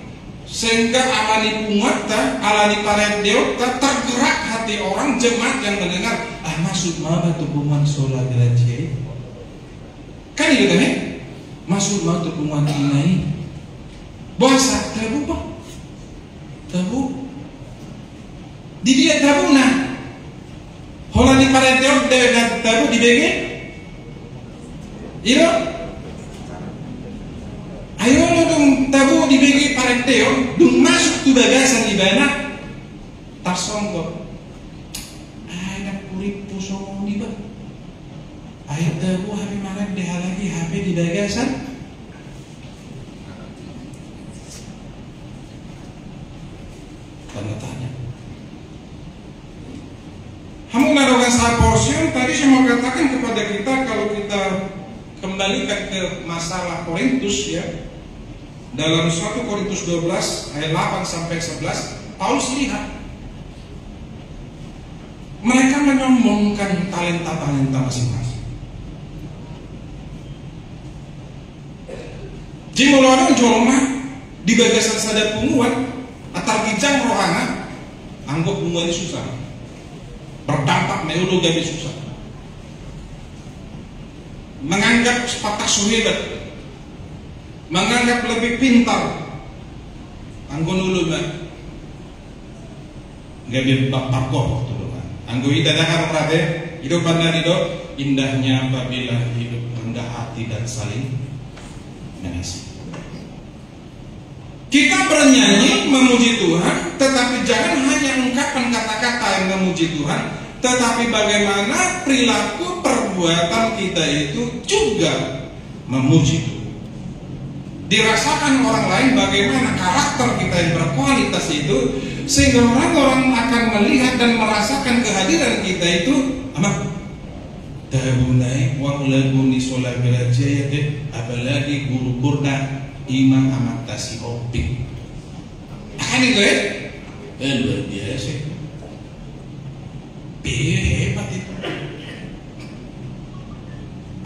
Speaker 4: sehingga alani pungata, alani parendeota tergerak hati orang jemaat yang mendengar, masuk mana tuh pungguan sholat gereja? Kan itu kan? Masuk mana tuh pungguan ini? Bahasa tabu pak, tabu. Di dia tabu nah. Holani parenteon dengan tabu di BG. Iro. Ayo lo dong tabu di BG parenteon, dong masuk tu bagasan di bana. Tarsongko. Nak kurip pusong di ba. Ayo tabu hari malam deh lagi HP di bagasan. Tanya. Kamu melakukan salah porsiun. Tadi saya mau katakan kepada kita, kalau kita kembalikan ke masalah Korintus ya, dalam 1 Korintus 12 ayat 8 sampai 11, Paulus lihat mereka menyombongkan talenta-talenta masing-masing. Jimolodong jolma di bagasan sadar punguan atar kijang rohana anggap semua ini susah. Berdampak neuro gabi susah. Menganggap sepatah suhebat, menganggap lebih pintar. Anggo nulu mah gabi bapak kok tu kan. Anggo ida dakar prate hidup anda hidup indahnya apabila hidup rendah hati dan saling mengasihi. Kita bernyanyi memuji Tuhan, tetapi jangan hanya ungkapan kata-kata yang memuji Tuhan, tetapi bagaimana perilaku perbuatan kita itu juga memuji Tuhan. Dirasakan orang lain bagaimana karakter kita yang berkualitas itu, sehingga orang-orang akan melihat dan merasakan kehadiran kita itu apa? Tabunai wang lagu ni sola belajar apalagi guru kurna imam amat tasi opik. Ini gue luar biasa. Hebat itu.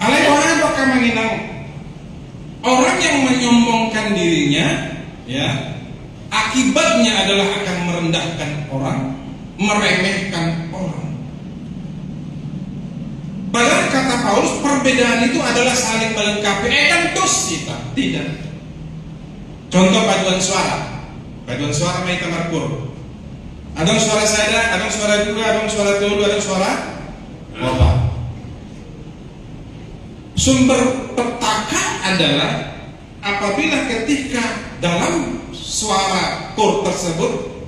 Speaker 4: Alai orang bakal menginang orang yang menyombongkan dirinya, ya, akibatnya adalah akan merendahkan orang, meremehkan orang. Padahal kata Paulus perbedaan itu adalah saling melengkapi. Tentus kita tidak. Contoh paduan suara. Paduan suara maita markur. Ada suara sada, ada suara dua, ada suara telu, ada suara loba. Sumber petaka adalah apabila ketika dalam suara kur tersebut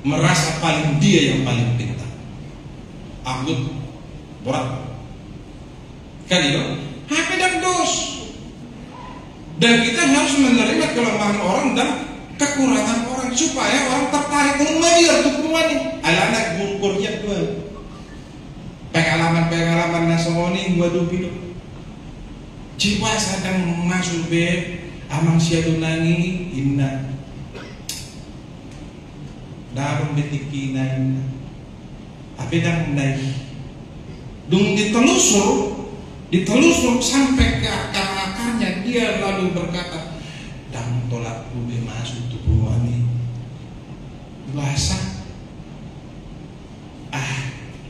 Speaker 4: merasa paling dia yang paling pintar. Anggut borak. Kan itu? HP dan dos. Dan kita harus menerima kelemahan orang dan kekurangan orang supaya orang tertarik untuk mengajar tukuman ini. Anak guru kurjat gue. Pengalaman nasoni gue hidup. Jiwa sedang masuk be amang siadunangi inna. Darum betikina inna. Tapi dan naik. Dung ditelusur sampai ke akar-akarnya, dia lalu berkata, "Dang tolak bube masuk tubuh ini bahasa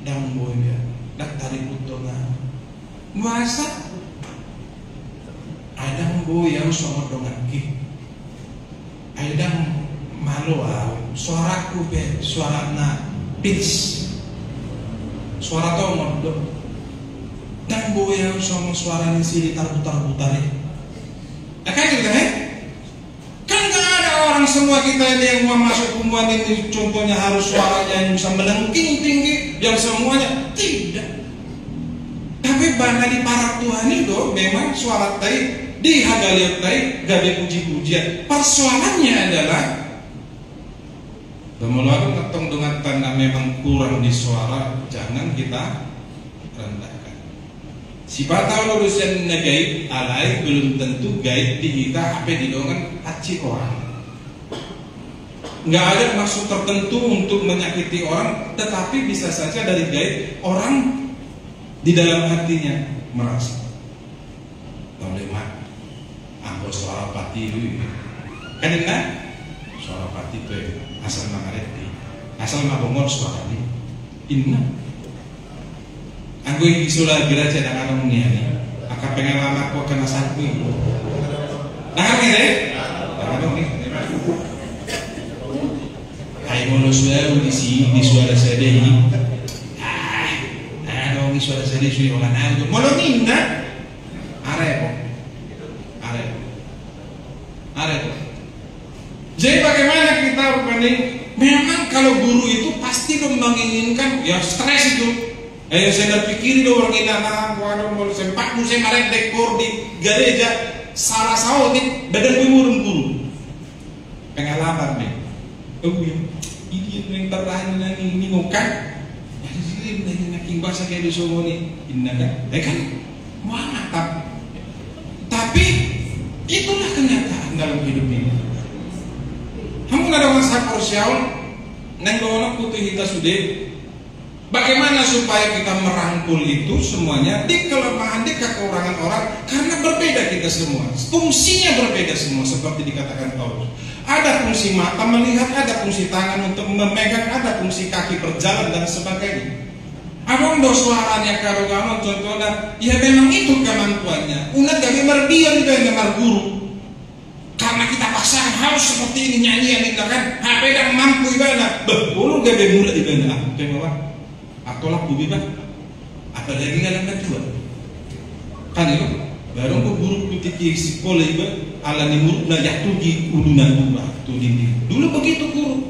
Speaker 4: dang boy ya dak tarik utongan bahasa adang boy yang sama dongan ki adang malu suaraku be suara na pitch suara tongol do dan boyang sama suara ini sih ditar-putar-putar ya. Kan gitu kan nggak ada orang semua kita ini yang mau masuk kumpulan ini contohnya harus suaranya yang bisa melengking tinggi yang semuanya tidak. Tapi bana di para Tuhan itu memang suara tai di hagaliat tai gak puji-pujian. Persoalannya adalah Pemulakan ketong dengan tanda memang kurang di suara, jangan kita rendahkan. Siapa tahu urusan gaib, alai belum tentu gaib di kita apa didongan haci orang. Nggak ada maksud tertentu untuk menyakiti orang, tetapi bisa saja dari gaib orang di dalam hatinya merasa. Tolema, angkot suara pati itu, kan enggak? Suara pati itu asal makareti, asal mabongor suara ini, inna. Anggo yang isulah geraja dan anak muniani, akan pengalaman aku akan asalku itu. Nah kan gitu ya? Nah dong nih. Hai mono suara di suara saya ini. Dong di suara saya ini orang aja. Mono ninda, arep. Jadi bagaimana kita berbanding? Memang kalau guru itu pasti dong menginginkan, ya stres itu. Saya berpikir dong orang ini anak, waduh mau sempat musim arek dekor di gereja, salah sautin, badan guru. Pengalaman nih. Oh ya, ini yang terakhir ini ngokak. Jadi ini naking bahasa kayak di Solo nih, indah kan? Kan, wah mantap. Tapi itulah kenyataan dalam hidup ini. Kamu nggak ada masa parsial, neng doang putih kita sudah, Bagaimana supaya kita merangkul itu semuanya di kelemahan, di kekurangan orang, karena berbeda kita semua, fungsinya berbeda semua, seperti dikatakan Paulus. Ada fungsi mata melihat, ada fungsi tangan untuk memegang, ada fungsi kaki berjalan dan sebagainya. Abang do suaranya karo kamu contohnya, ya memang itu kemampuannya. Una gawe merdiam juga yang guru. Karena kita paksa harus seperti ini nyanyian ini kan, HP dan mampu ibadah. Betul gawe mula ibadah. Tengok atau laku bebas, apalagi nggak kedua. Kan itu baru kok guru ketika sekolah ibadah ala ni murid belajar tuji ulunan ubah tuji dulu begitu guru.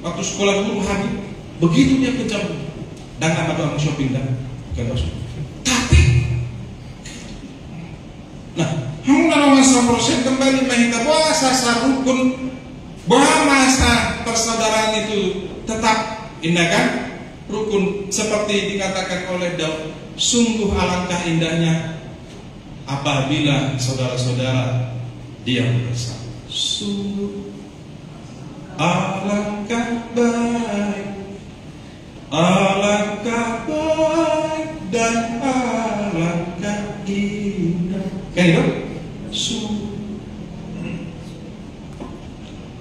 Speaker 4: Waktu sekolah guru habis begitu dia kejam dan nama doang shopping dan bukan masuk. Tapi nah, kamu kalau masa proses kembali menghina bahwa sasar rukun, bahwa masa persaudaraan itu tetap indah kan? Rukun seperti dikatakan oleh Daud, sungguh alangkah indahnya apabila saudara-saudara diam bersama. Sungguh alangkah baik dan alangkah indah. Kan itu? Sungguh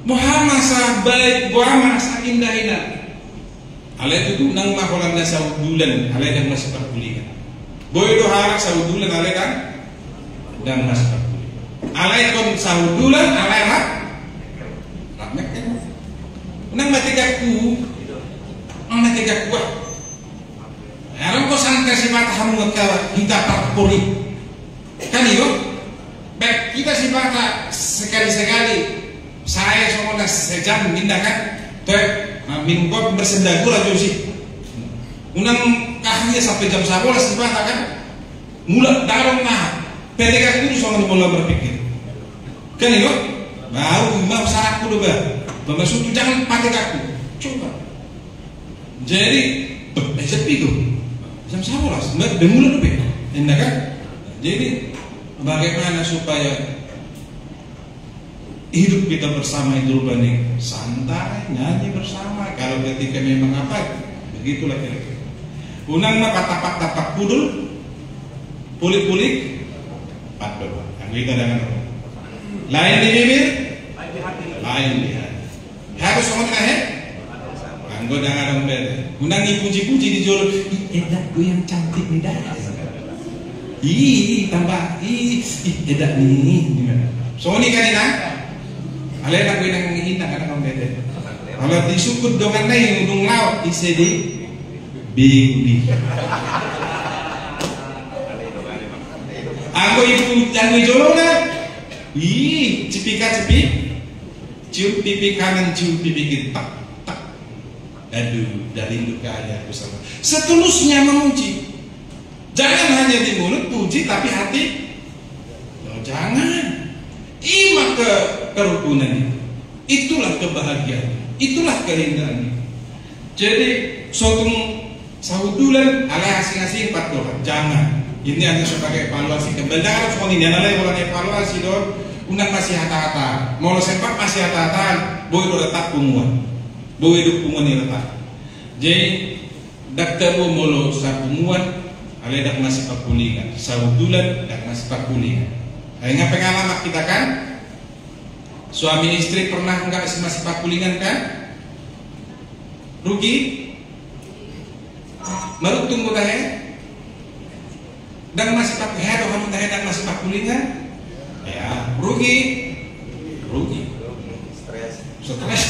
Speaker 4: buah masa baik, buah masa indah-indah. Alay itu nang makolan na saudulan, alay dan masih perkulikan. Boy do harak saudulan alay kan dan masih perkulikan. Alay kon saudulan alay mak ramek kan. Nang matigaku, ang matigaku. Aram ko santai si mata hamu ngkawa kita perkuli. Kan iyo? Baik kita si mata sekali-sekali saya semua sejam minta kan. Minum kopi bersendagu lah sih. Unang kahnya sampai jam 11 di mata kan. Mula darong nah. PTK itu sama mula berpikir. Kan itu? Baru mau sarakku dulu bah. Bermaksud jangan pakai kaku. Coba. Jadi sepi tuh. Jam 11. Bermula dulu bah. Indah kan? Jadi bagaimana supaya hidup kita bersama itu berbanding santai, nyanyi bersama. Kalau ketika memang apa, begitulah kira-kira. Unang mah tapak-tapak pudul, pulik-pulik, patut. Yang kita dengan lain di bibir, lain di hati. Harus sama dengan anggo dengan orang beda. Unang dipuji-puji dijual, edak gue yang cantik nih dah. Tambah, edak nih gimana? Soalnya kan ini alay na ko yung nangihinta ka na kang bede. Kalau disukod doon na yung udong laot, isi di bigudi. Ako yung jolo na, cipika-cipi, cium pipi kanan, cium pipi kiri, tak. Aduh, dari luka aja aku sama. Seterusnya memuji. Jangan hanya di mulut puji, tapi hati. Oh, jangan. Imak kerukunan itu. Itulah kebahagiaan, itulah keindahan. Jadi sotung saudulan ala asing-asing patuh. Jangan. Ini hanya sebagai evaluasi. Kembali harus ini adalah kalau evaluasi dong. Undang masih hata-hata. Mau sempat masih hata-hata. Boy do letak pumuan. Boy do pumuan ini letak. Jadi daktar molo sa pumuan. Ale dak masih pakulingan. Saudulan dak masih pakulingan. Ingat pengalaman kita kan, suami istri pernah enggak masih pakulingan kan? Rugi? Baru tunggu dah dan masih pakai kamu dah dan masih pakulingan? Ya, rugi. Stres.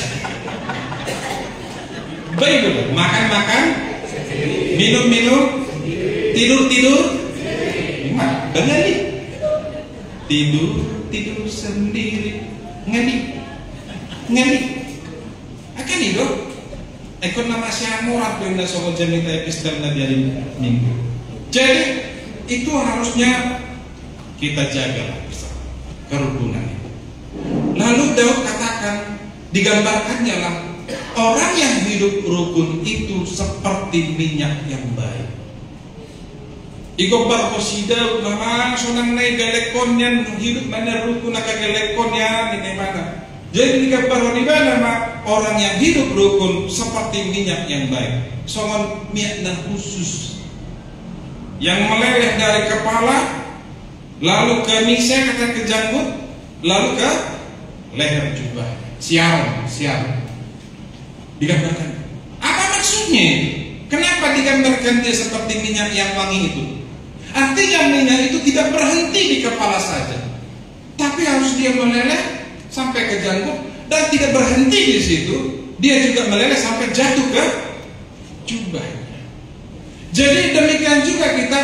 Speaker 4: Baik, makan, minum, tidur. Benar nih. Tidur sendiri ngani akan itu ekor nama siapa orang tuh yang soal jenis epistel dari minggu. Jadi itu harusnya kita jaga bersama kerukunan. Lalu Daud katakan digambarkannya lah orang yang hidup rukun itu seperti minyak yang baik. Iko barkosida mama sonang nai galekonnya hidup mana rukun nak galekonnya ini mana. Jadi digambar di mana mak orang yang hidup rukun seperti minyak yang baik. Songon minyak khusus yang meleleh dari kepala, lalu ke misai, kata ke janggut, lalu ke leher jubah. Siar digambarkan. Apa maksudnya? Kenapa digambarkan dia seperti minyak yang wangi itu? Artinya minyak itu tidak berhenti di kepala saja, tapi harus dia meleleh sampai ke janggut, dan tidak berhenti di situ, dia juga meleleh sampai jatuh ke jubahnya. Jadi demikian juga kita,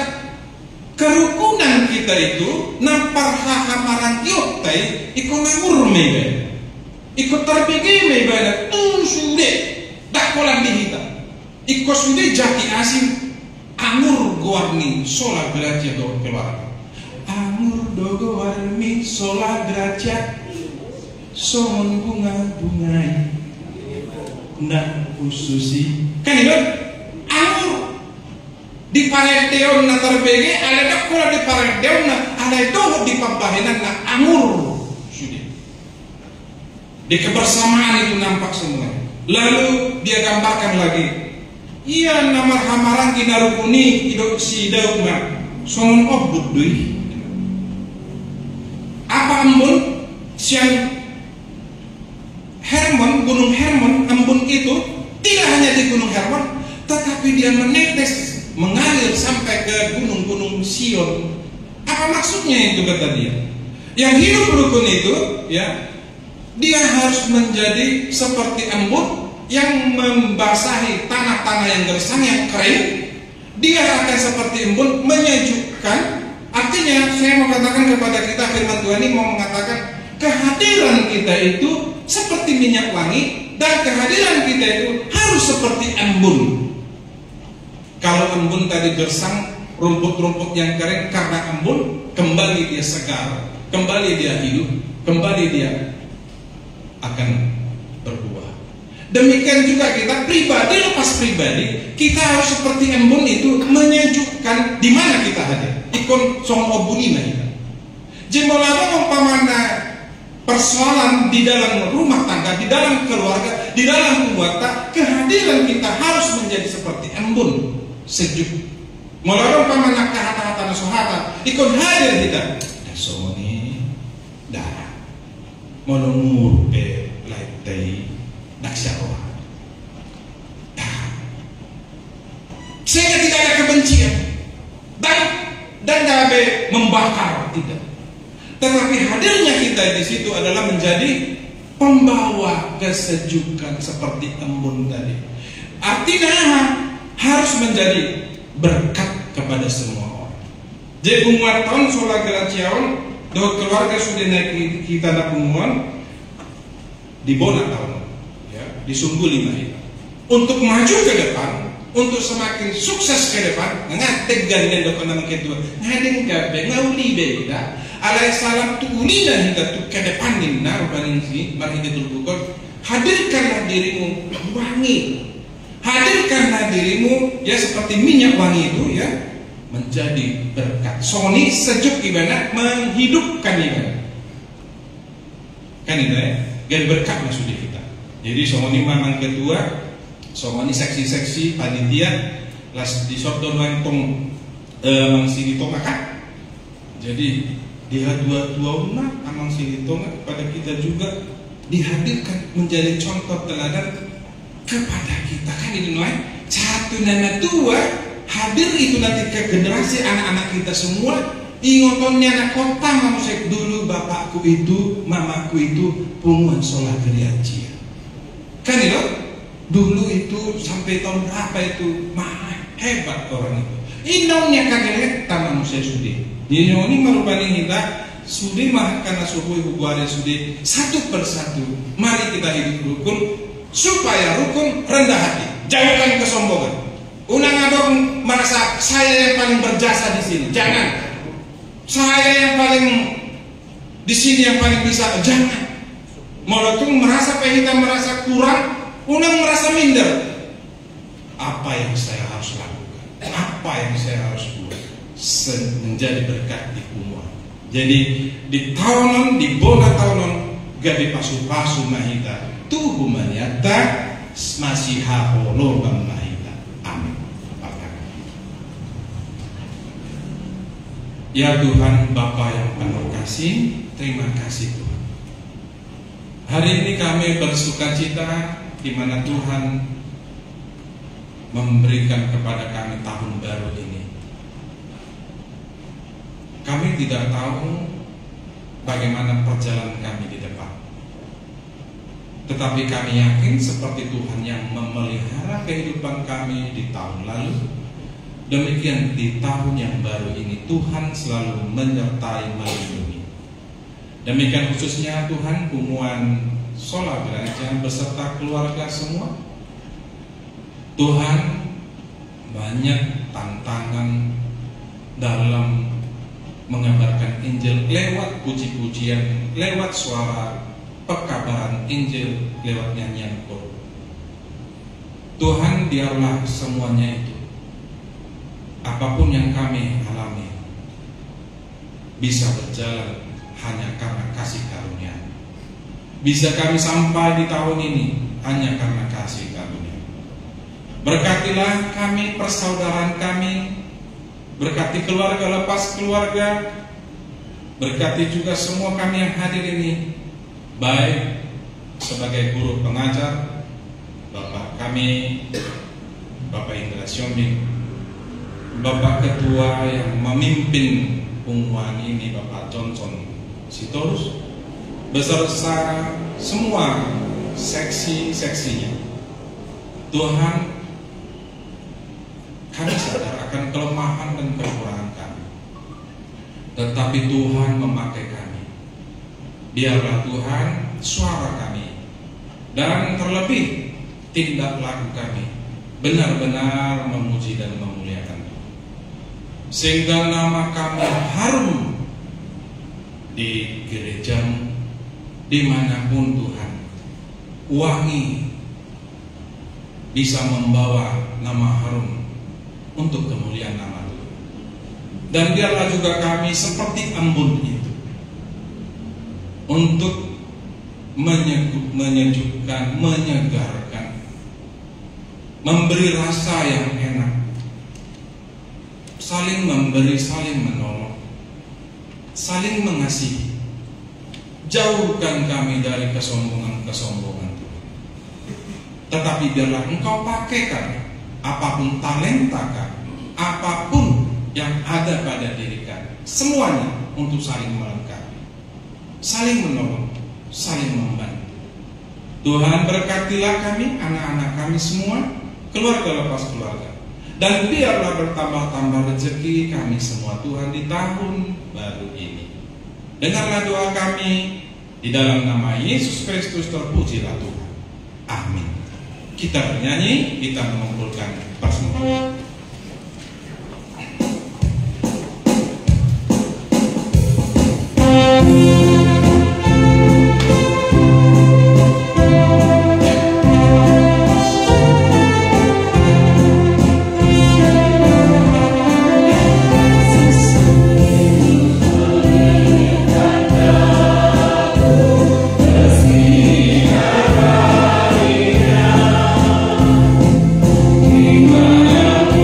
Speaker 4: kerukunan kita itu nampar hahamaran yotai ikut ngamur mebe, ikut terbigi mebe, sudah tak kolam dihita, ikut sudah jati asin, amur goarni sola derajat do keluar, amur do goarni sola derajat, son bunga-bungai, nak khususi, kan itu, amur di paredeon na terbege, ada tak kola di paredeon na, ada itu di pabahenan na amur, sudah. Di kebersamaan itu nampak semua. Lalu dia gambarkan lagi, iya nama hamaran kinarukuni hidup si daun na, son obud dui. Apa ambun siang Hermon, gunung Hermon, embun itu tidak hanya di gunung Hermon, tetapi dia menetes, mengalir sampai ke gunung-gunung Sion. Apa maksudnya itu, kata dia? Yang hidup rukun itu, ya, dia harus menjadi seperti embun yang membasahi tanah-tanah yang gersang, yang kering. Dia akan seperti embun, menyejukkan. Artinya, saya mau katakan kepada kita, firman Tuhan ini mau mengatakan, kehadiran kita itu seperti minyak wangi, dan kehadiran kita itu harus seperti embun. Kalau embun tadi gersang, rumput-rumput yang kering, karena embun kembali dia segar, kembali dia hidup, kembali dia akan berbuah. Demikian juga kita pribadi, lepas pribadi, kita harus seperti embun itu, menyejukkan di mana kita hadir. Ikon song obuni kita. Jemolada umpamana persoalan di dalam rumah tangga, di dalam keluarga, di dalam keluarga, kehadiran kita harus menjadi seperti embun, sejuk. Mulai umpamana kehata-hata nasohata, ikon hadir kita. Dasoni darah, molomur pe laitai daksyaroh. Sehingga tidak ada kebencian dan tidak membakar, tidak. Tetapi hadirnya kita di situ adalah menjadi pembawa kesejukan seperti embun tadi. Artinya harus menjadi berkat kepada semua orang. Jadi penguatan soal geraciawan, do keluarga sudah naik kita nak penguatan di bona tahun, ya, di sungguh 5 ini. Untuk maju ke depan, untuk semakin sukses ke depan, ngatek ganden do nama kedua, ngadeng gabe ngauli beda. Alai salam tu ulina hingga tu ke depan ni narbanin si mari kita tulukon, hadirkanlah dirimu wangi, hadirkanlah dirimu ya seperti minyak wangi itu ya, menjadi berkat. Soni sejuk ibadah, menghidupkan ibadah. Kan itu ya, jadi berkat maksudnya kita. Jadi soni mamang kedua, soni seksi-seksi panitia las di sopdo nantong mangsi ditomakan. Jadi dia dua amang silitonga kepada kita juga dihadirkan menjadi contoh teladan kepada kita, kan ini lain satu dan dua hadir itu nanti ke generasi anak-anak kita semua. Ingotonnya anak kota manusia dulu, bapakku itu, mamaku itu punguan sholat geriaji, kan itu dulu itu sampai tahun berapa itu hebat orang itu. Indongnya kaget taman manusia sudi. Ini merubah kita sudi mah karena suhu hubungan sudi satu persatu. Mari kita hidup rukun supaya rukun rendah hati, jauhkan kesombongan. Unang adong merasa saya yang paling berjasa di sini, jangan. Saya yang paling di sini yang paling bisa, jangan. Molotung merasa kita merasa kurang, unang merasa minder. Apa yang saya harus lakukan? Apa yang saya harus buat? Menjadi berkat di kumua. Jadi di tahunan, di bona tahunan, gabi pasu-pasu mahita Tuhu manyata masihaho lobang mahita. Amin. Ya Tuhan Bapa yang penuh kasih, terima kasih Tuhan. Hari ini kami bersukacita di mana Tuhan memberikan kepada kami tahun baru ini. Kami tidak tahu bagaimana perjalanan kami di depan, tetapi kami yakin seperti Tuhan yang memelihara kehidupan kami di tahun lalu, demikian di tahun yang baru ini Tuhan selalu menyertai melindungi. Demikian khususnya Tuhan Umuan Sola Gereja beserta keluarga semua. Tuhan, banyak tantangan dalam mengabarkan Injil lewat puji-pujian, lewat suara pekabaran Injil, lewat nyanyian kor. Tuhan, biarlah semuanya itu, apapun yang kami alami, bisa berjalan hanya karena kasih karunia. Bisa kami sampai di tahun ini hanya karena kasih karunia. Berkatilah kami, persaudaraan kami, berkati keluarga lepas keluarga, berkati juga semua kami yang hadir ini, baik sebagai guru pengajar, Bapak kami, Bapak Indra Siombing, Bapak Ketua yang memimpin pengumuman ini, Bapak Johnson Sitorus, beserta semua seksi-seksinya. Tuhan, kami sadar akan kelemahan dan kekurangan kami, tetapi Tuhan memakai kami. Biarlah Tuhan suara kami dan terlebih tindak laku kami benar-benar memuji dan memuliakan Tuhan, sehingga nama kami harum di gerejamu dimanapun Tuhan, wangi, bisa membawa nama harum untuk kemuliaan nama Tuhan. Dan biarlah juga kami seperti embun itu, untuk menyejukkan, menyegarkan, memberi rasa yang enak, saling memberi, saling menolong, saling mengasihi. Jauhkan kami dari kesombongan-kesombongan Tuhan. Tetapi biarlah Engkau pakai kami, apapun talenta kami, apapun yang ada pada diri kami, semuanya untuk saling melengkapi, saling menolong, saling membantu. Tuhan, berkatilah kami, anak-anak kami semua, keluarga lepas keluarga, dan biarlah bertambah-tambah rezeki kami semua Tuhan di tahun baru ini. Dengarlah doa kami, di dalam nama Yesus Kristus terpujilah Tuhan. Amin. Kita bernyanyi, kita mengumpulkan persembahan.
Speaker 5: Dimana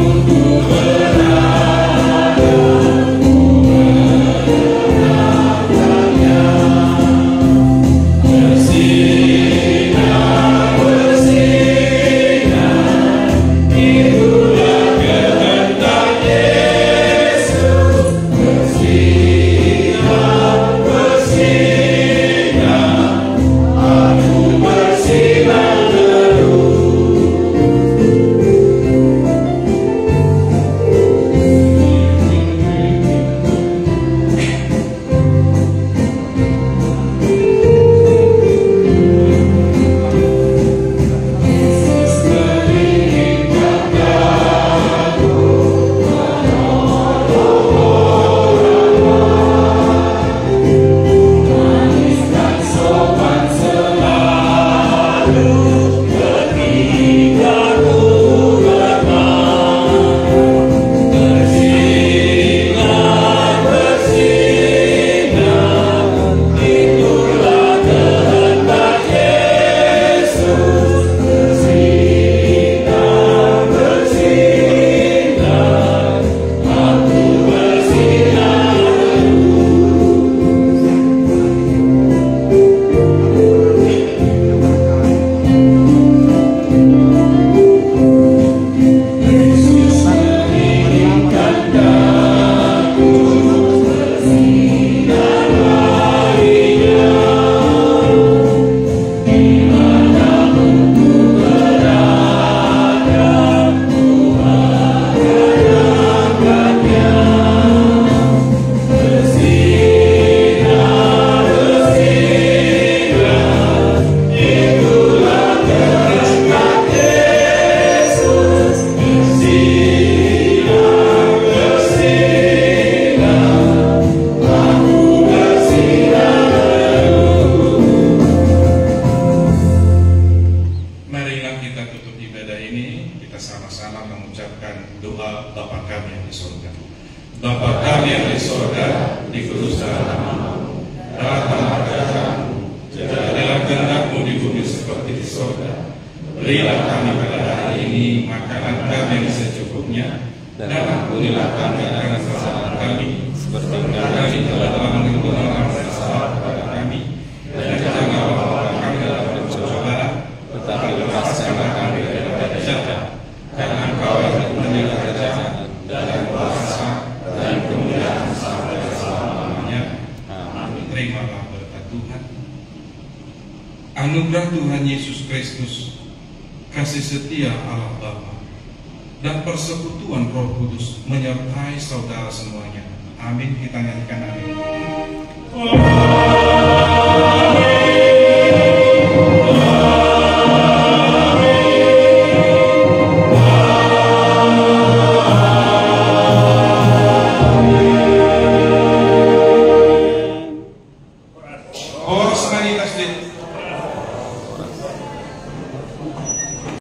Speaker 4: Bapa kami yang di surga. Bapa kami yang di surga, dikuduskanlah namamu, datanglah kerajaanmu, jadilah kehendak-mu di bumi seperti di surga. Berilah kami pada hari ini makanan kami yang secukupnya, dan ampunilah kami akan kesalahan kami, seperti kami telah mengampuni orang bersalah kepada kami, dan janganlah membawa kami dalam pencobaan, tetapi lepaskanlah kami daripada jahat. Karena Engkau yang mempunyai kerajaan dan kuasa dan kemuliaan sampai selama-lamanya. Amin. Terimalah berkat Tuhan. Anugerah Tuhan Yesus Kristus, kasih setia Allah Bapa, dan persekutuan Roh Kudus menyertai saudara semuanya. Amin. Kita nyanyikan amin.